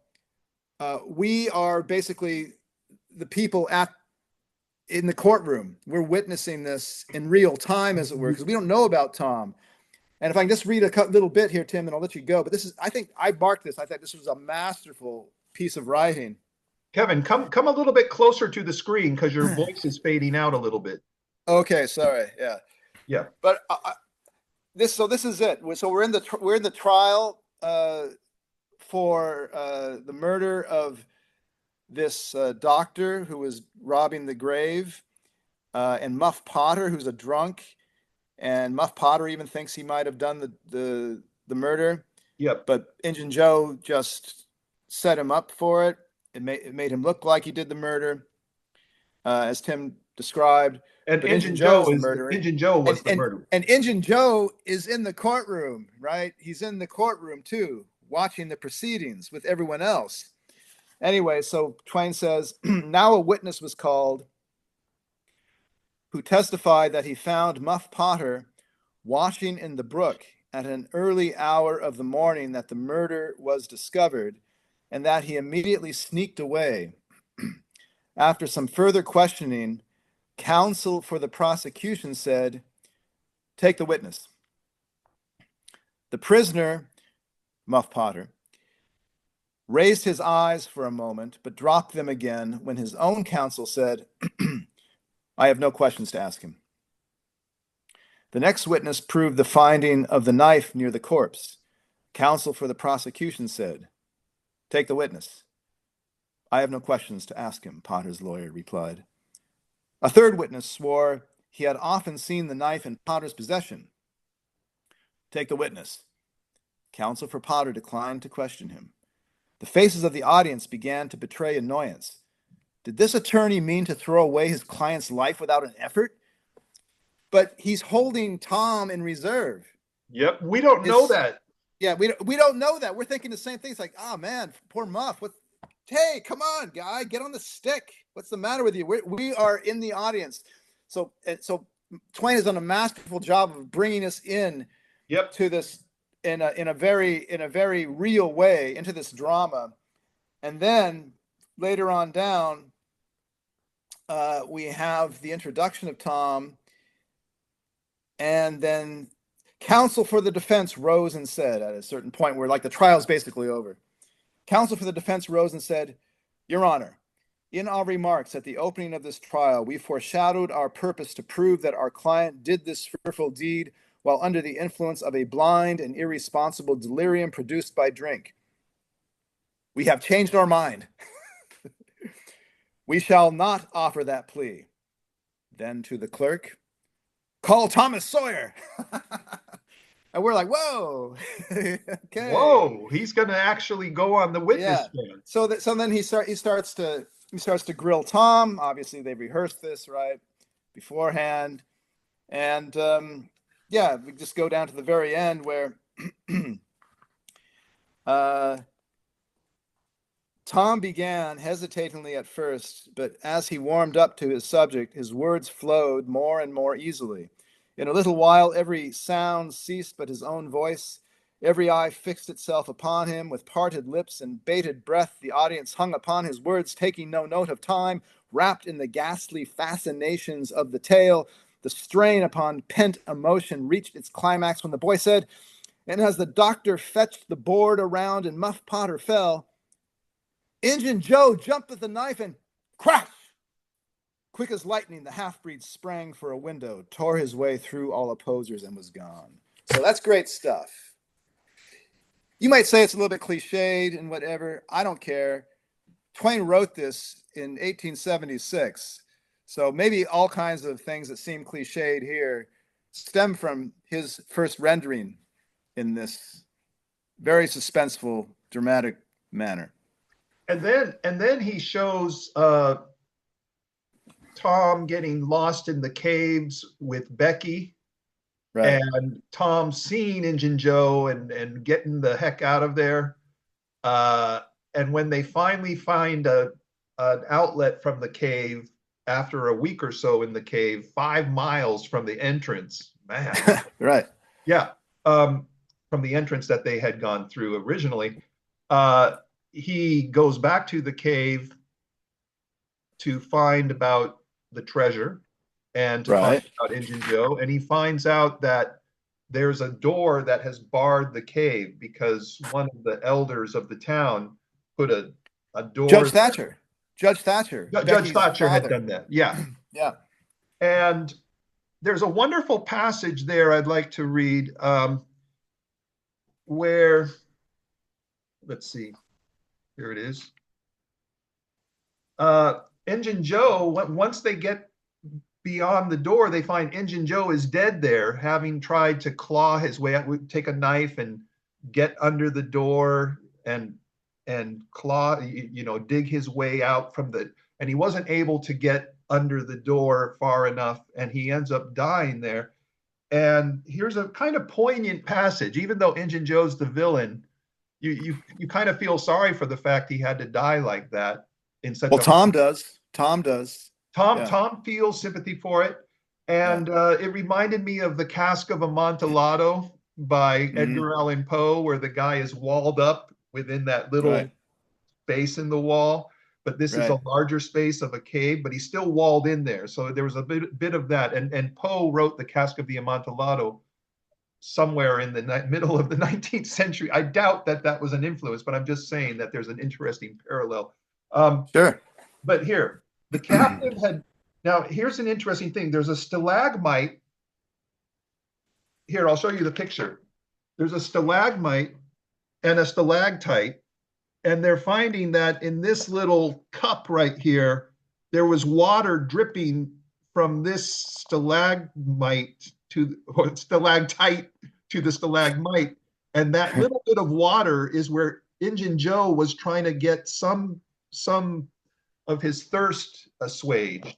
we are basically the people in the courtroom. We're witnessing this in real time, as it were, because we don't know about Tom. And if I can just read a little bit here, Tim, and I'll let you go. But I think I marked this. I thought this was a masterful piece of writing. Kevin, come a little bit closer to the screen, because your voice is fading out a little bit. Okay, sorry. Yeah. But this is it. So we're in the trial for the murder of this doctor who was robbing the grave, and Muff Potter, who's a drunk, and Muff Potter even thinks he might have done the murder. Yep. But Injun Joe just set him up for it. It made him look like he did the murder, as Tim described. And Injun Joe was the murderer. And Injun Joe is in the courtroom, right? He's in the courtroom too, watching the proceedings with everyone else. Anyway, so Twain says, now a witness was called who testified that he found Muff Potter washing in the brook at an early hour of the morning that the murder was discovered, and that he immediately sneaked away. After some further questioning, counsel for the prosecution said, take the witness. The prisoner, Muff Potter, raised his eyes for a moment, but dropped them again when his own counsel said, I have no questions to ask him. The next witness proved the finding of the knife near the corpse. Counsel for the prosecution said, take the witness. I have no questions to ask him, Potter's lawyer replied. A third witness swore he had often seen the knife in Potter's possession. Take the witness. Counsel for Potter declined to question him. The faces of the audience began to betray annoyance. Did this attorney mean to throw away his client's life without an effort? But he's holding Tom in reserve. Yep, we don't know that. Yeah, we don't know that. We're thinking the same thing. It's like, oh man, poor Muff. Hey, come on, guy, get on the stick. What's the matter with you? We are in the audience. So Twain has done a masterful job of bringing us in Yep. to this in a very real way into this drama, and then later on down, we have the introduction of Tom, and then counsel for the defense rose and said at a certain point where like the trial's basically over. Counsel for the defense rose and said, Your Honor, in our remarks at the opening of this trial, we foreshadowed our purpose to prove that our client did this fearful deed while under the influence of a blind and irresponsible delirium produced by drink. We have changed our mind. We shall not offer that plea. Then to the clerk, call Thomas Sawyer. And we're like, whoa, okay. Whoa, he's going to actually go on the witness stand. So then he starts to grill Tom. Obviously, they rehearsed this right beforehand, and we just go down to the very end where Tom began hesitatingly at first, but as he warmed up to his subject, his words flowed more and more easily. In a little while, every sound ceased but his own voice. Every eye fixed itself upon him. With parted lips and bated breath, the audience hung upon his words, taking no note of time, wrapped in the ghastly fascinations of the tale. The strain upon pent emotion reached its climax when the boy said, and as the doctor fetched the board around and Muff Potter fell, Injun Joe jumped at the knife and crash! Quick as lightning, the half-breed sprang for a window, tore his way through all opposers, and was gone. So that's great stuff. You might say it's a little bit cliched and whatever. I don't care. Twain wrote this in 1876. So maybe all kinds of things that seem cliched here stem from his first rendering in this very suspenseful, dramatic manner. And then he shows Tom getting lost in the caves with Becky, right, and Tom seeing Injun Joe and getting the heck out of there. And when they finally find an outlet from the cave after a week or so in the cave, 5 miles from the entrance, man. right. Yeah. From the entrance that they had gone through originally. He goes back to the cave to find about the treasure and to find out Injun Joe. And he finds out that there's a door that has barred the cave because one of the elders of the town put a door. Judge Thatcher. Judge Thatcher had done that. Yeah. Yeah. And there's a wonderful passage there I'd like to read where, let's see, here it is. Injun Joe, once they get beyond the door, they find Injun Joe is dead there, having tried to claw his way out, take a knife and get under the door and claw, dig his way out from the, and he wasn't able to get under the door far enough, and he ends up dying there. And here's a kind of poignant passage. Even though Injun Joe's the villain, you kind of feel sorry for the fact he had to die like that in such a Tom does. Tom feels sympathy for it. And it reminded me of The Cask of Amontillado by Edgar Allan Poe, where the guy is walled up within that little space in the wall. But this is a larger space of a cave, but he's still walled in there. So there was a bit of that. And Poe wrote The Cask of the Amontillado somewhere in the middle of the 19th century. I doubt that was an influence, but I'm just saying that there's an interesting parallel. Sure. But here, the captain had, now here's an interesting thing. There's a stalagmite. Here, I'll show you the picture. There's a stalagmite and a stalactite, and they're finding that in this little cup right here, there was water dripping from this stalagmite or stalactite to the stalagmite. And that little bit of water is where Injun Joe was trying to get some of his thirst assuaged.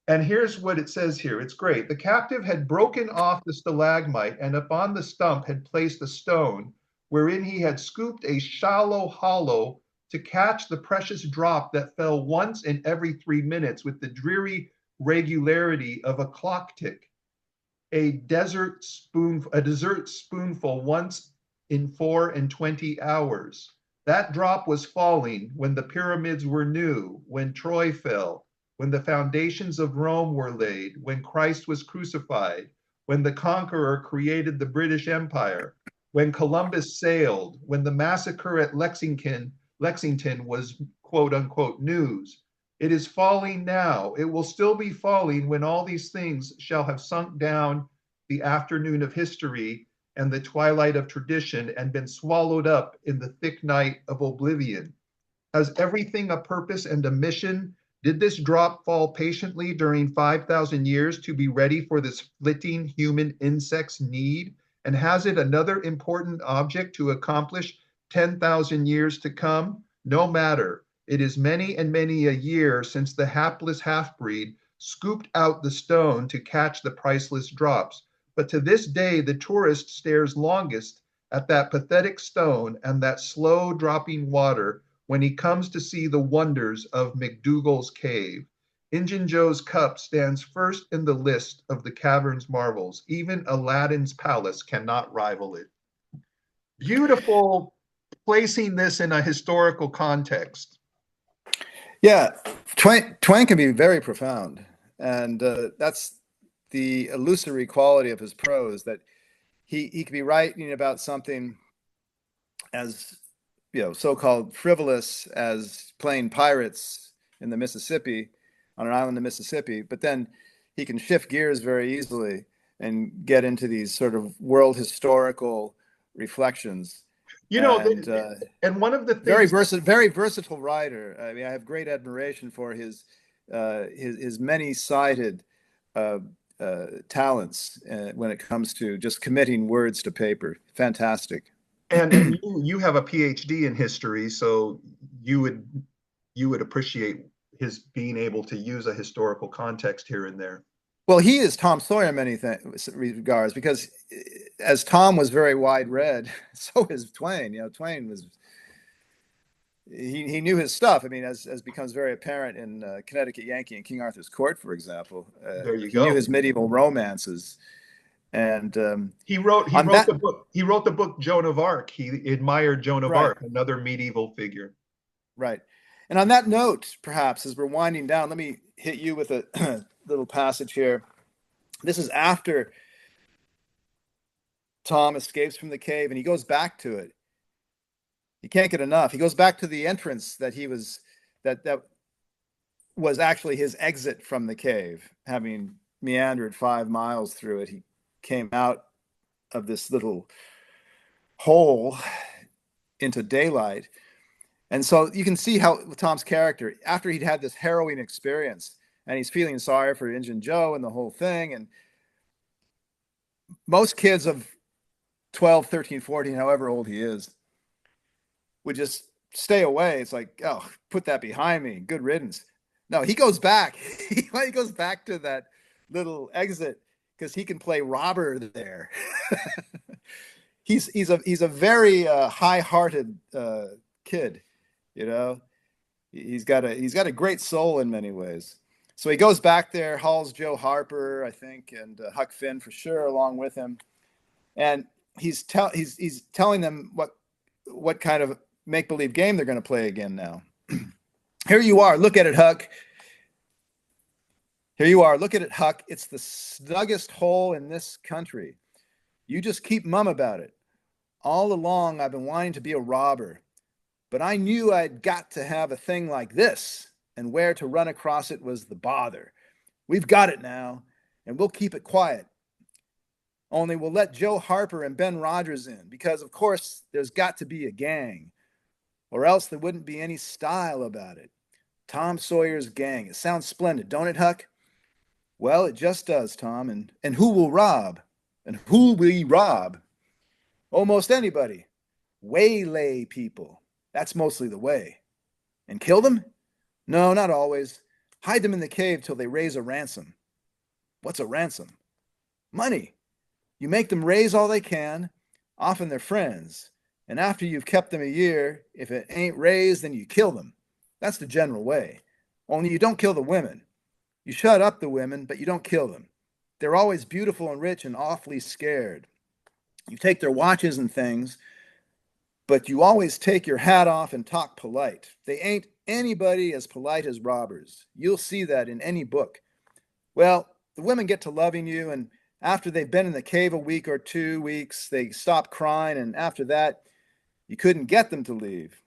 And here's what it says here. It's great. The captive had broken off the stalagmite and upon the stump had placed a stone wherein he had scooped a shallow hollow to catch the precious drop that fell once in every 3 minutes with the dreary regularity of a clock tick. a dessert spoonful once in 4 and 20 hours. That drop was falling when the pyramids were new, when Troy fell, when the foundations of Rome were laid, when Christ was crucified, when the conqueror created the British Empire, when Columbus sailed, when the massacre at Lexington was quote unquote news. It is falling now. It will still be falling when all these things shall have sunk down the afternoon of history and the twilight of tradition and been swallowed up in the thick night of oblivion. Has everything a purpose and a mission? Did this drop fall patiently during 5,000 years to be ready for this flitting human insect's need? And has it another important object to accomplish 10,000 years to come? No matter. It is many and many a year since the hapless half-breed scooped out the stone to catch the priceless drops. But to this day, the tourist stares longest at that pathetic stone and that slow dropping water when he comes to see the wonders of McDougal's cave. Injun Joe's cup stands first in the list of the cavern's marvels. Even Aladdin's palace cannot rival it. Beautiful placing this in a historical context. Yeah, Twain can be very profound, and that's the illusory quality of his prose, that he could be writing about something as, so-called frivolous as playing pirates in the Mississippi, on an island in Mississippi, but then he can shift gears very easily and get into these sort of world historical reflections. And one of the things, very versatile writer. I mean, I have great admiration for his many-sided talents when it comes to just committing words to paper. Fantastic. and you have a PhD in history, so you would appreciate his being able to use a historical context here and there. Well, he is Tom Sawyer in many regards, because as Tom was very wide-read, so is Twain. Twain was, he knew his stuff. I mean, as becomes very apparent in Connecticut Yankee and King Arthur's Court, for example. There you he go. knew his medieval romances, and he wrote the book Joan of Arc. He admired Joan of Arc, another medieval figure. Right. And on that note, perhaps as we're winding down, let me hit you with a little passage here. This is after Tom escapes from the cave and he goes back to it. He can't get enough. He goes back to the entrance that was actually his exit from the cave. Having meandered 5 miles through it, he came out of this little hole into daylight. And so you can see how Tom's character, after he'd had this harrowing experience, and he's feeling sorry for Injun Joe and the whole thing. And most kids of 12, 13, 14, however old he is, would just stay away. It's like, oh, put that behind me. Good riddance. No, he goes back. He goes back to that little exit because he can play robber there. He's a very high-hearted kid. He's got a great soul in many ways. So he goes back there, hauls Joe Harper, I think, and Huck Finn for sure along with him, and he's telling them what kind of make-believe game they're going to play again now. Here you are, look at it, Huck. Here you are, look at it, Huck. It's the snuggest hole in this country. You just keep mum about it. All along, I've been wanting to be a robber, but I knew I'd got to have a thing like this. And where to run across it was the bother. We've got it now, and we'll keep it quiet. Only we'll let Joe Harper and Ben Rogers in, because, of course, there's got to be a gang, or else there wouldn't be any style about it. Tom Sawyer's gang. It sounds splendid, don't it, Huck? Well, it just does, Tom. And who will rob? And who'll we rob? Almost anybody. Waylay people. That's mostly the way. And kill them? No, not always. Hide them in the cave till they raise a ransom. What's a ransom? Money. You make them raise all they can. Often they're friends. And after you've kept them a year, if it ain't raised, then you kill them. That's the general way. Only you don't kill the women. You shut up the women, but you don't kill them. they're always beautiful and rich and awfully scared. You take their watches and things, but you always take your hat off and talk polite. They ain't anybody as polite as robbers. You'll see that in any book. Well, the women get to loving you, and after they've been in the cave a week or 2 weeks, they stop crying, and after that, you couldn't get them to leave.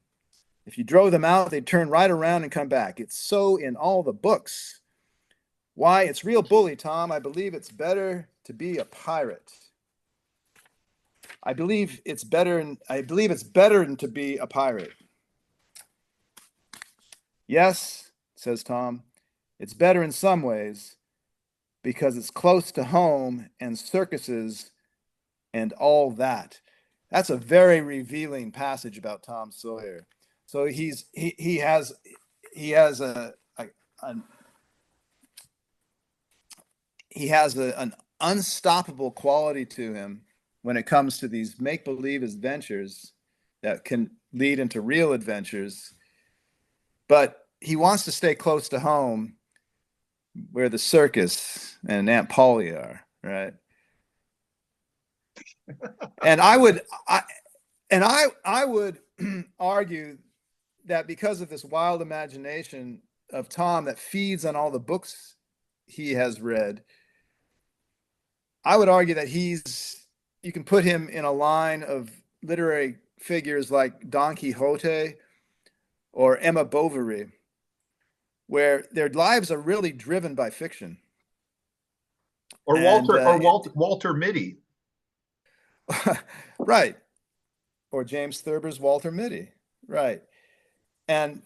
If you drove them out, they'd turn right around and come back. It's so in all the books. Why? It's real bully, Tom. I believe it's better to be a pirate. I believe it's better to be a pirate. Yes, says Tom, it's better in some ways because it's close to home and circuses and all that. That's a very revealing passage about Tom Sawyer. So he has an unstoppable quality to him when it comes to these make-believe adventures that can lead into real adventures. But he wants to stay close to home where the circus and Aunt Polly are, right? And I would argue that because of this wild imagination of Tom that feeds on all the books he has read, I would argue that you can put him in a line of literary figures like Don Quixote or Emma Bovary, where their lives are really driven by fiction. Or Walter Mitty. Right. Or James Thurber's Walter Mitty. Right. And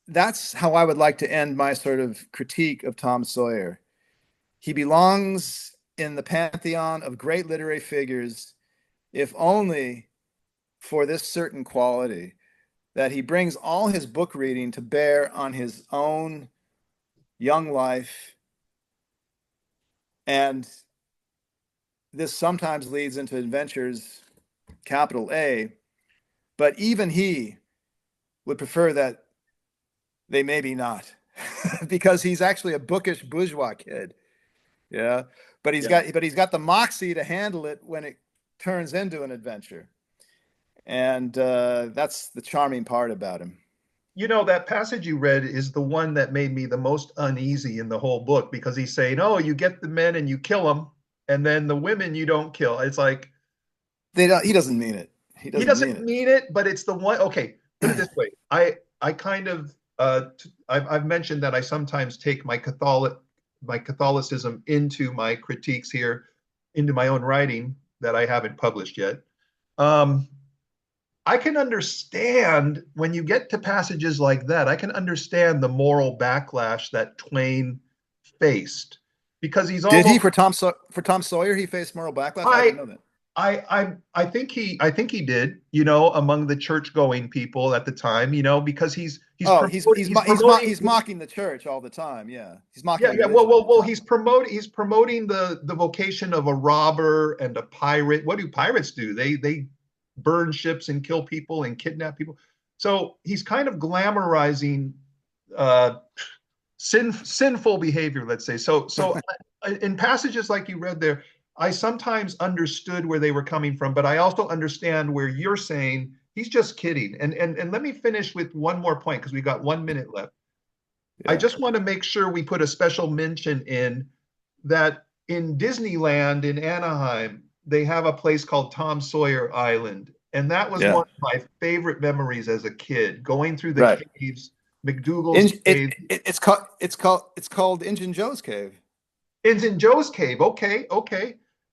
that's how I would like to end my sort of critique of Tom Sawyer. He belongs in the pantheon of great literary figures, if only for this certain quality, that he brings all his book reading to bear on his own young life. And this sometimes leads into adventures, capital A, but even he would prefer that they maybe not, because he's actually a bookish bourgeois kid. Yeah. But he's got the moxie to handle it when it turns into an adventure. And that's the charming part about him. You know, that passage you read is the one that made me the most uneasy in the whole book, because he's saying, oh, you get the men and you kill them, and then the women you don't kill. It's like he doesn't mean it. He doesn't mean it, but it's the one. Okay, put it this way. I kind of I've mentioned that I sometimes take my Catholicism into my critiques here, into my own writing that I haven't published yet. I can understand when you get to passages like that, I can understand the moral backlash that Twain faced, because he's almost. Did he for Tom Sawyer? He faced moral backlash. I didn't know that. I think he did, you know, among the church-going people at the time, you know, because he's mocking the church all the time. Yeah, he's mocking. Yeah. Well, he's promoting the vocation of a robber and a pirate. What do pirates do? They burn ships and kill people and kidnap people. So he's kind of glamorizing sinful behavior, let's say. So in passages like you read there, I sometimes understood where they were coming from, but I also understand where you're saying he's just kidding. And let me finish with one more point, because we got 1 minute left. Yeah. I just want to make sure we put a special mention in that in Disneyland in Anaheim, they have a place called Tom Sawyer Island. And that was one of my favorite memories as a kid, going through the caves, McDougal's cave. It's called Injun Joe's Cave. Injun Joe's Cave. Okay.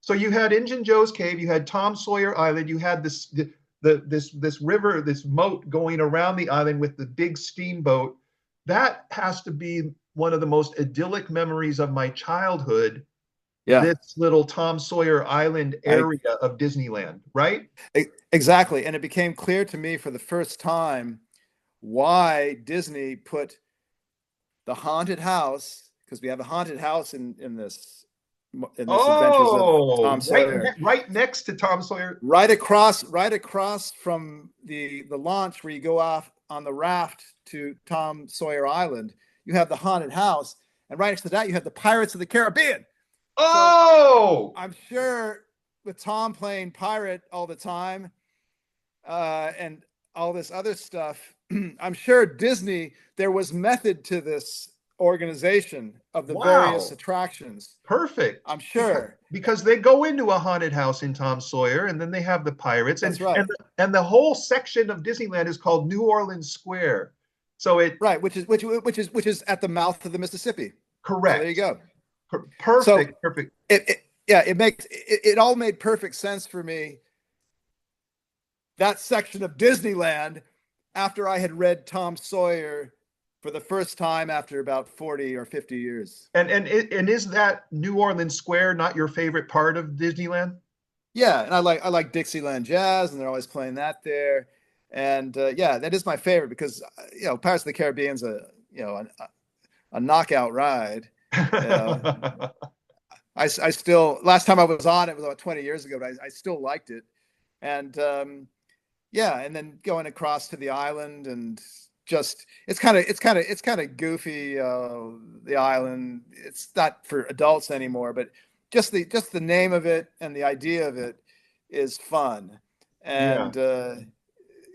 So you had Injun Joe's Cave, you had Tom Sawyer Island, you had this river, this moat going around the island with the big steamboat. That has to be one of the most idyllic memories of my childhood. Yeah. This little Tom Sawyer Island area of Disneyland, right? Exactly. And it became clear to me for the first time why Disney put the haunted house, because we have a haunted house in this Adventures of Tom Sawyer. Right next to Tom Sawyer. Right across from the launch where you go off on the raft to Tom Sawyer Island, you have the haunted house. and right next to that you have the Pirates of the Caribbean. So Oh, I'm sure with Tom playing pirate all the time, and all this other stuff, I'm sure Disney, there was method to this organization of the various wow. attractions. Perfect. I'm sure. Because they go into a haunted house in Tom Sawyer, and then they have the pirates, That's and right. and the whole section of Disneyland is called New Orleans Square. So it Right, which is at the mouth of the Mississippi. So there you correct. go. So Perfect, perfect. it all made perfect sense for me, that section of Disneyland, after I had read Tom Sawyer for the first time after about 40 or 50 years. And is that New Orleans Square not your favorite part of Disneyland? Yeah, and I like Dixieland Jazz, and they're always playing that there. And yeah, that is my favorite because Pirates of the Caribbean's a knockout ride. You know, I still, last time I was on it was about 20 years ago, but I still liked it. And yeah, and then going across to the island, and just it's kind of goofy. The island, it's not for adults anymore, but just the name of it and the idea of it is fun. Yeah. And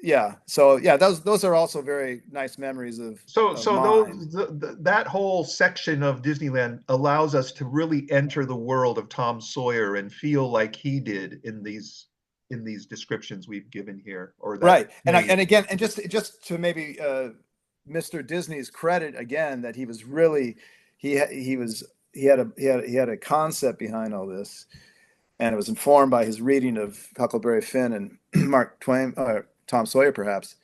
yeah, so yeah, those are also very nice memories of So mine. that whole section of Disneyland allows us to really enter the world of Tom Sawyer and feel like he did in these descriptions we've given here, or that Right. And made. again, and just to maybe Mr. Disney's credit again, that he was really, he was he had a concept behind all this, and it was informed by his reading of Huckleberry Finn and Mark Twain, Tom Sawyer perhaps.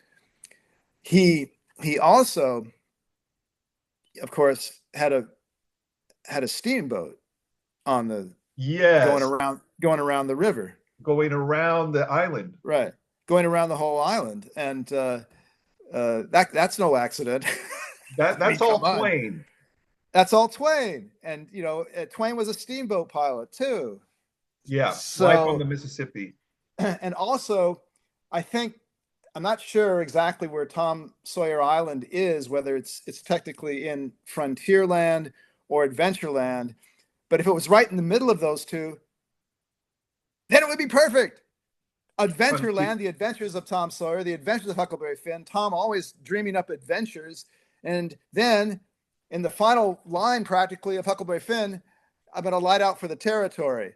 He also, of course, had a steamboat on the going Yes, around going around the river. going around the island. Right. Going around the whole island. And that's no accident. I mean, That's come all on. Twain. That's all Twain. And, Twain was a steamboat pilot too. Yeah, life on the So, Mississippi. and also, I think, I'm not sure exactly where Tom Sawyer Island is, whether it's technically in Frontierland or Adventureland. But if it was right in the middle of those two, then it would be perfect. Frontier. Adventureland, the adventures of Tom Sawyer, the adventures of Huckleberry Finn, Tom always dreaming up adventures. And then in the final line, practically, of Huckleberry Finn, I'm going to light out for the territory,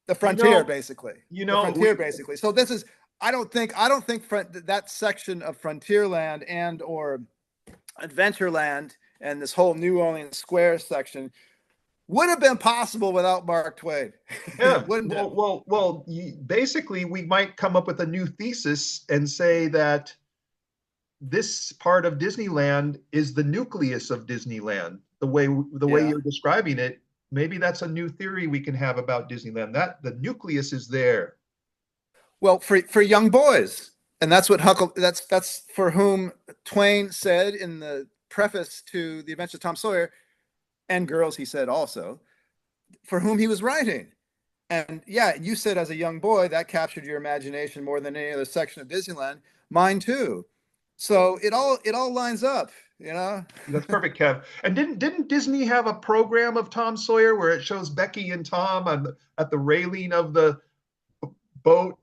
the You frontier, know, basically. you The know, frontier, basically. So this is, I don't think that section of Frontierland and or Adventureland and this whole New Orleans Square section would have been possible without Mark Twain. yeah. It wouldn't have. Basically, we might come up with a new thesis and say that this part of Disneyland is the nucleus of Disneyland. The way Yeah. you're describing it, maybe that's a new theory we can have about Disneyland. That the nucleus is there. Well, for young boys, and that's what that's for whom Twain said in the preface to The Adventures of Tom Sawyer, and girls, he said also, for whom he was writing. And yeah, you said as a young boy that captured your imagination more than any other section of Disneyland. Mine too. So it all lines up, you know. That's perfect, Kev. And didn't Disney have a program of Tom Sawyer where it shows Becky and Tom at the railing of the boat,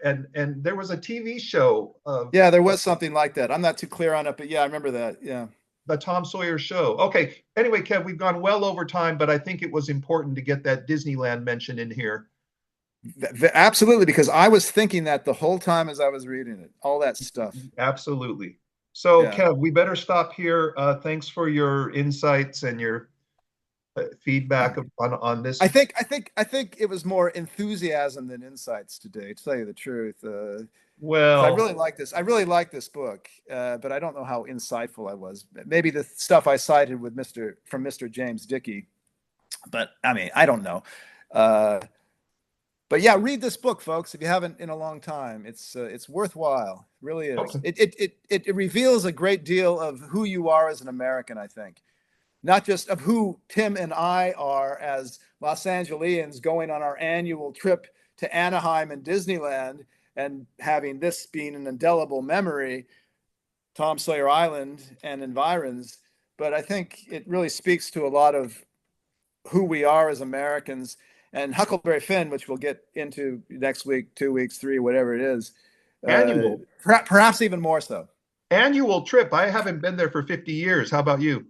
and there was a TV show of Yeah, there was something like that. I'm not too clear on it, but yeah, I remember that. Yeah. the Tom Sawyer show. Okay. Anyway, Kev, we've gone well over time, but I think it was important to get that Disneyland mention in here. Absolutely, because I was thinking that the whole time as I was reading it, all that stuff. Absolutely. So, Yeah. Kev, we better stop here. Thanks for your insights and your feedback on this. I think it was more enthusiasm than insights today, to tell you the truth. 'Cause I Well, really like this. I really like this book, but I don't know how insightful I was. Maybe the stuff I cited with Mr. James Dickey, but I mean, I don't know. Uh, but yeah, read this book, folks, if you haven't in a long time. It's worthwhile. It really is. okay. It reveals a great deal of who you are as an American, I think. Not just of who Tim and I are as Los Angeles going on our annual trip to Anaheim and Disneyland, and having this being an indelible memory, Tom Sawyer Island and environs, but I think it really speaks to a lot of who we are as Americans. And Huckleberry Finn, which we'll get into next week, 2 weeks, three, whatever it is, Annual, perhaps even more so. annual trip. I haven't been there for 50 years. How about you?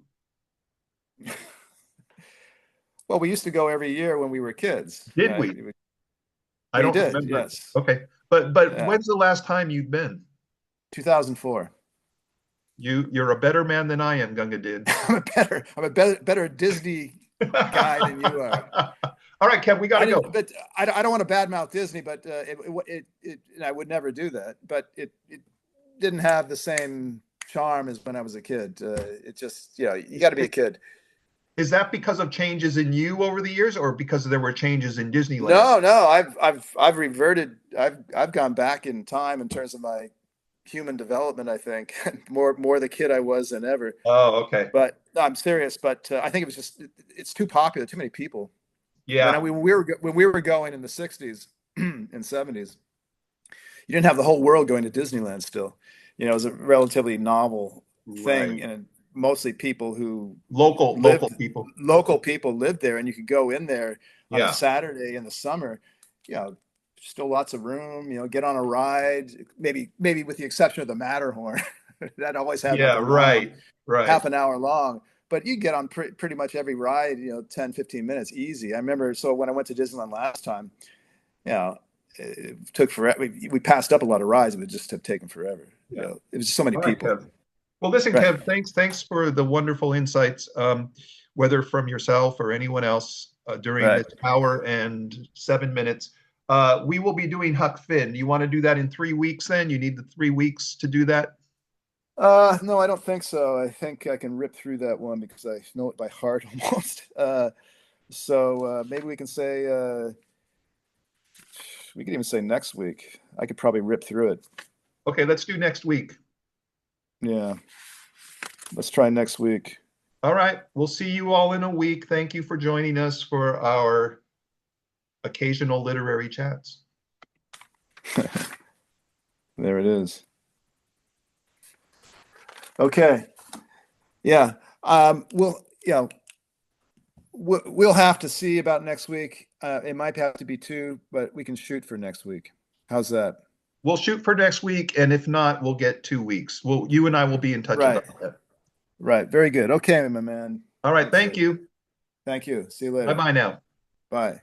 Well, we used to go every year when we were kids, Did right? we? I We don't did, remember. yes. Okay. But Yeah. when's the last time you've been? 2004. You're a better man than I am, Gunga did. I'm a better Disney guy than you are. All right, Kev, we got I to didn't, go. but I don't want to badmouth Disney, but and I would never do that. But it didn't have the same charm as when I was a kid. It just, you got to be a kid. Is that because of changes in you over the years, or because there were changes in Disneyland? No, I've reverted. I've gone back in time in terms of my human development. I think more the kid I was than ever. Oh, okay. But no, I'm serious. But I think it was just it's too popular. Too many people. Yeah, When we were going in the '60s and '70s, you didn't have the whole world going to Disneyland. Still, it was a relatively novel right. thing, and mostly people who Local lived people. local people lived there, and you could go in there on a Yeah, Saturday in the summer. You know, still lots of room. Get on a ride. Maybe with the exception of the Matterhorn, that always had like yeah, a long right, right. half an hour long. But you get on pretty much every ride, 10, 15 minutes easy. I remember, so when I went to Disneyland last time, you know, it took forever. We passed up a lot of rides. It would just have taken forever. Yeah. It was just so many All right, people. Kev. Well, listen, Right, Kev, thanks for the wonderful insights, whether from yourself or anyone else during right. this hour and 7 minutes. We will be doing Huck Finn. You want to do that in 3 weeks then? You need the 3 weeks to do that? No, I don't think so. I think I can rip through that one because I know it by heart almost. So maybe we could even say next week. I could probably rip through it. Okay, let's do next week. Yeah, let's try next week. All right, we'll see you all in a week. Thank you for joining us for our occasional literary chats. There it is. Okay. Yeah. We'll have to see about next week. It might have to be two, but we can shoot for next week. How's that? We'll shoot for next week, and if not, we'll get 2 weeks. You and I will be in touch Right. about that. Right. Very good. Okay, my man. All right, That's thank it. you. Thank you. See you Bye later. bye now. Bye.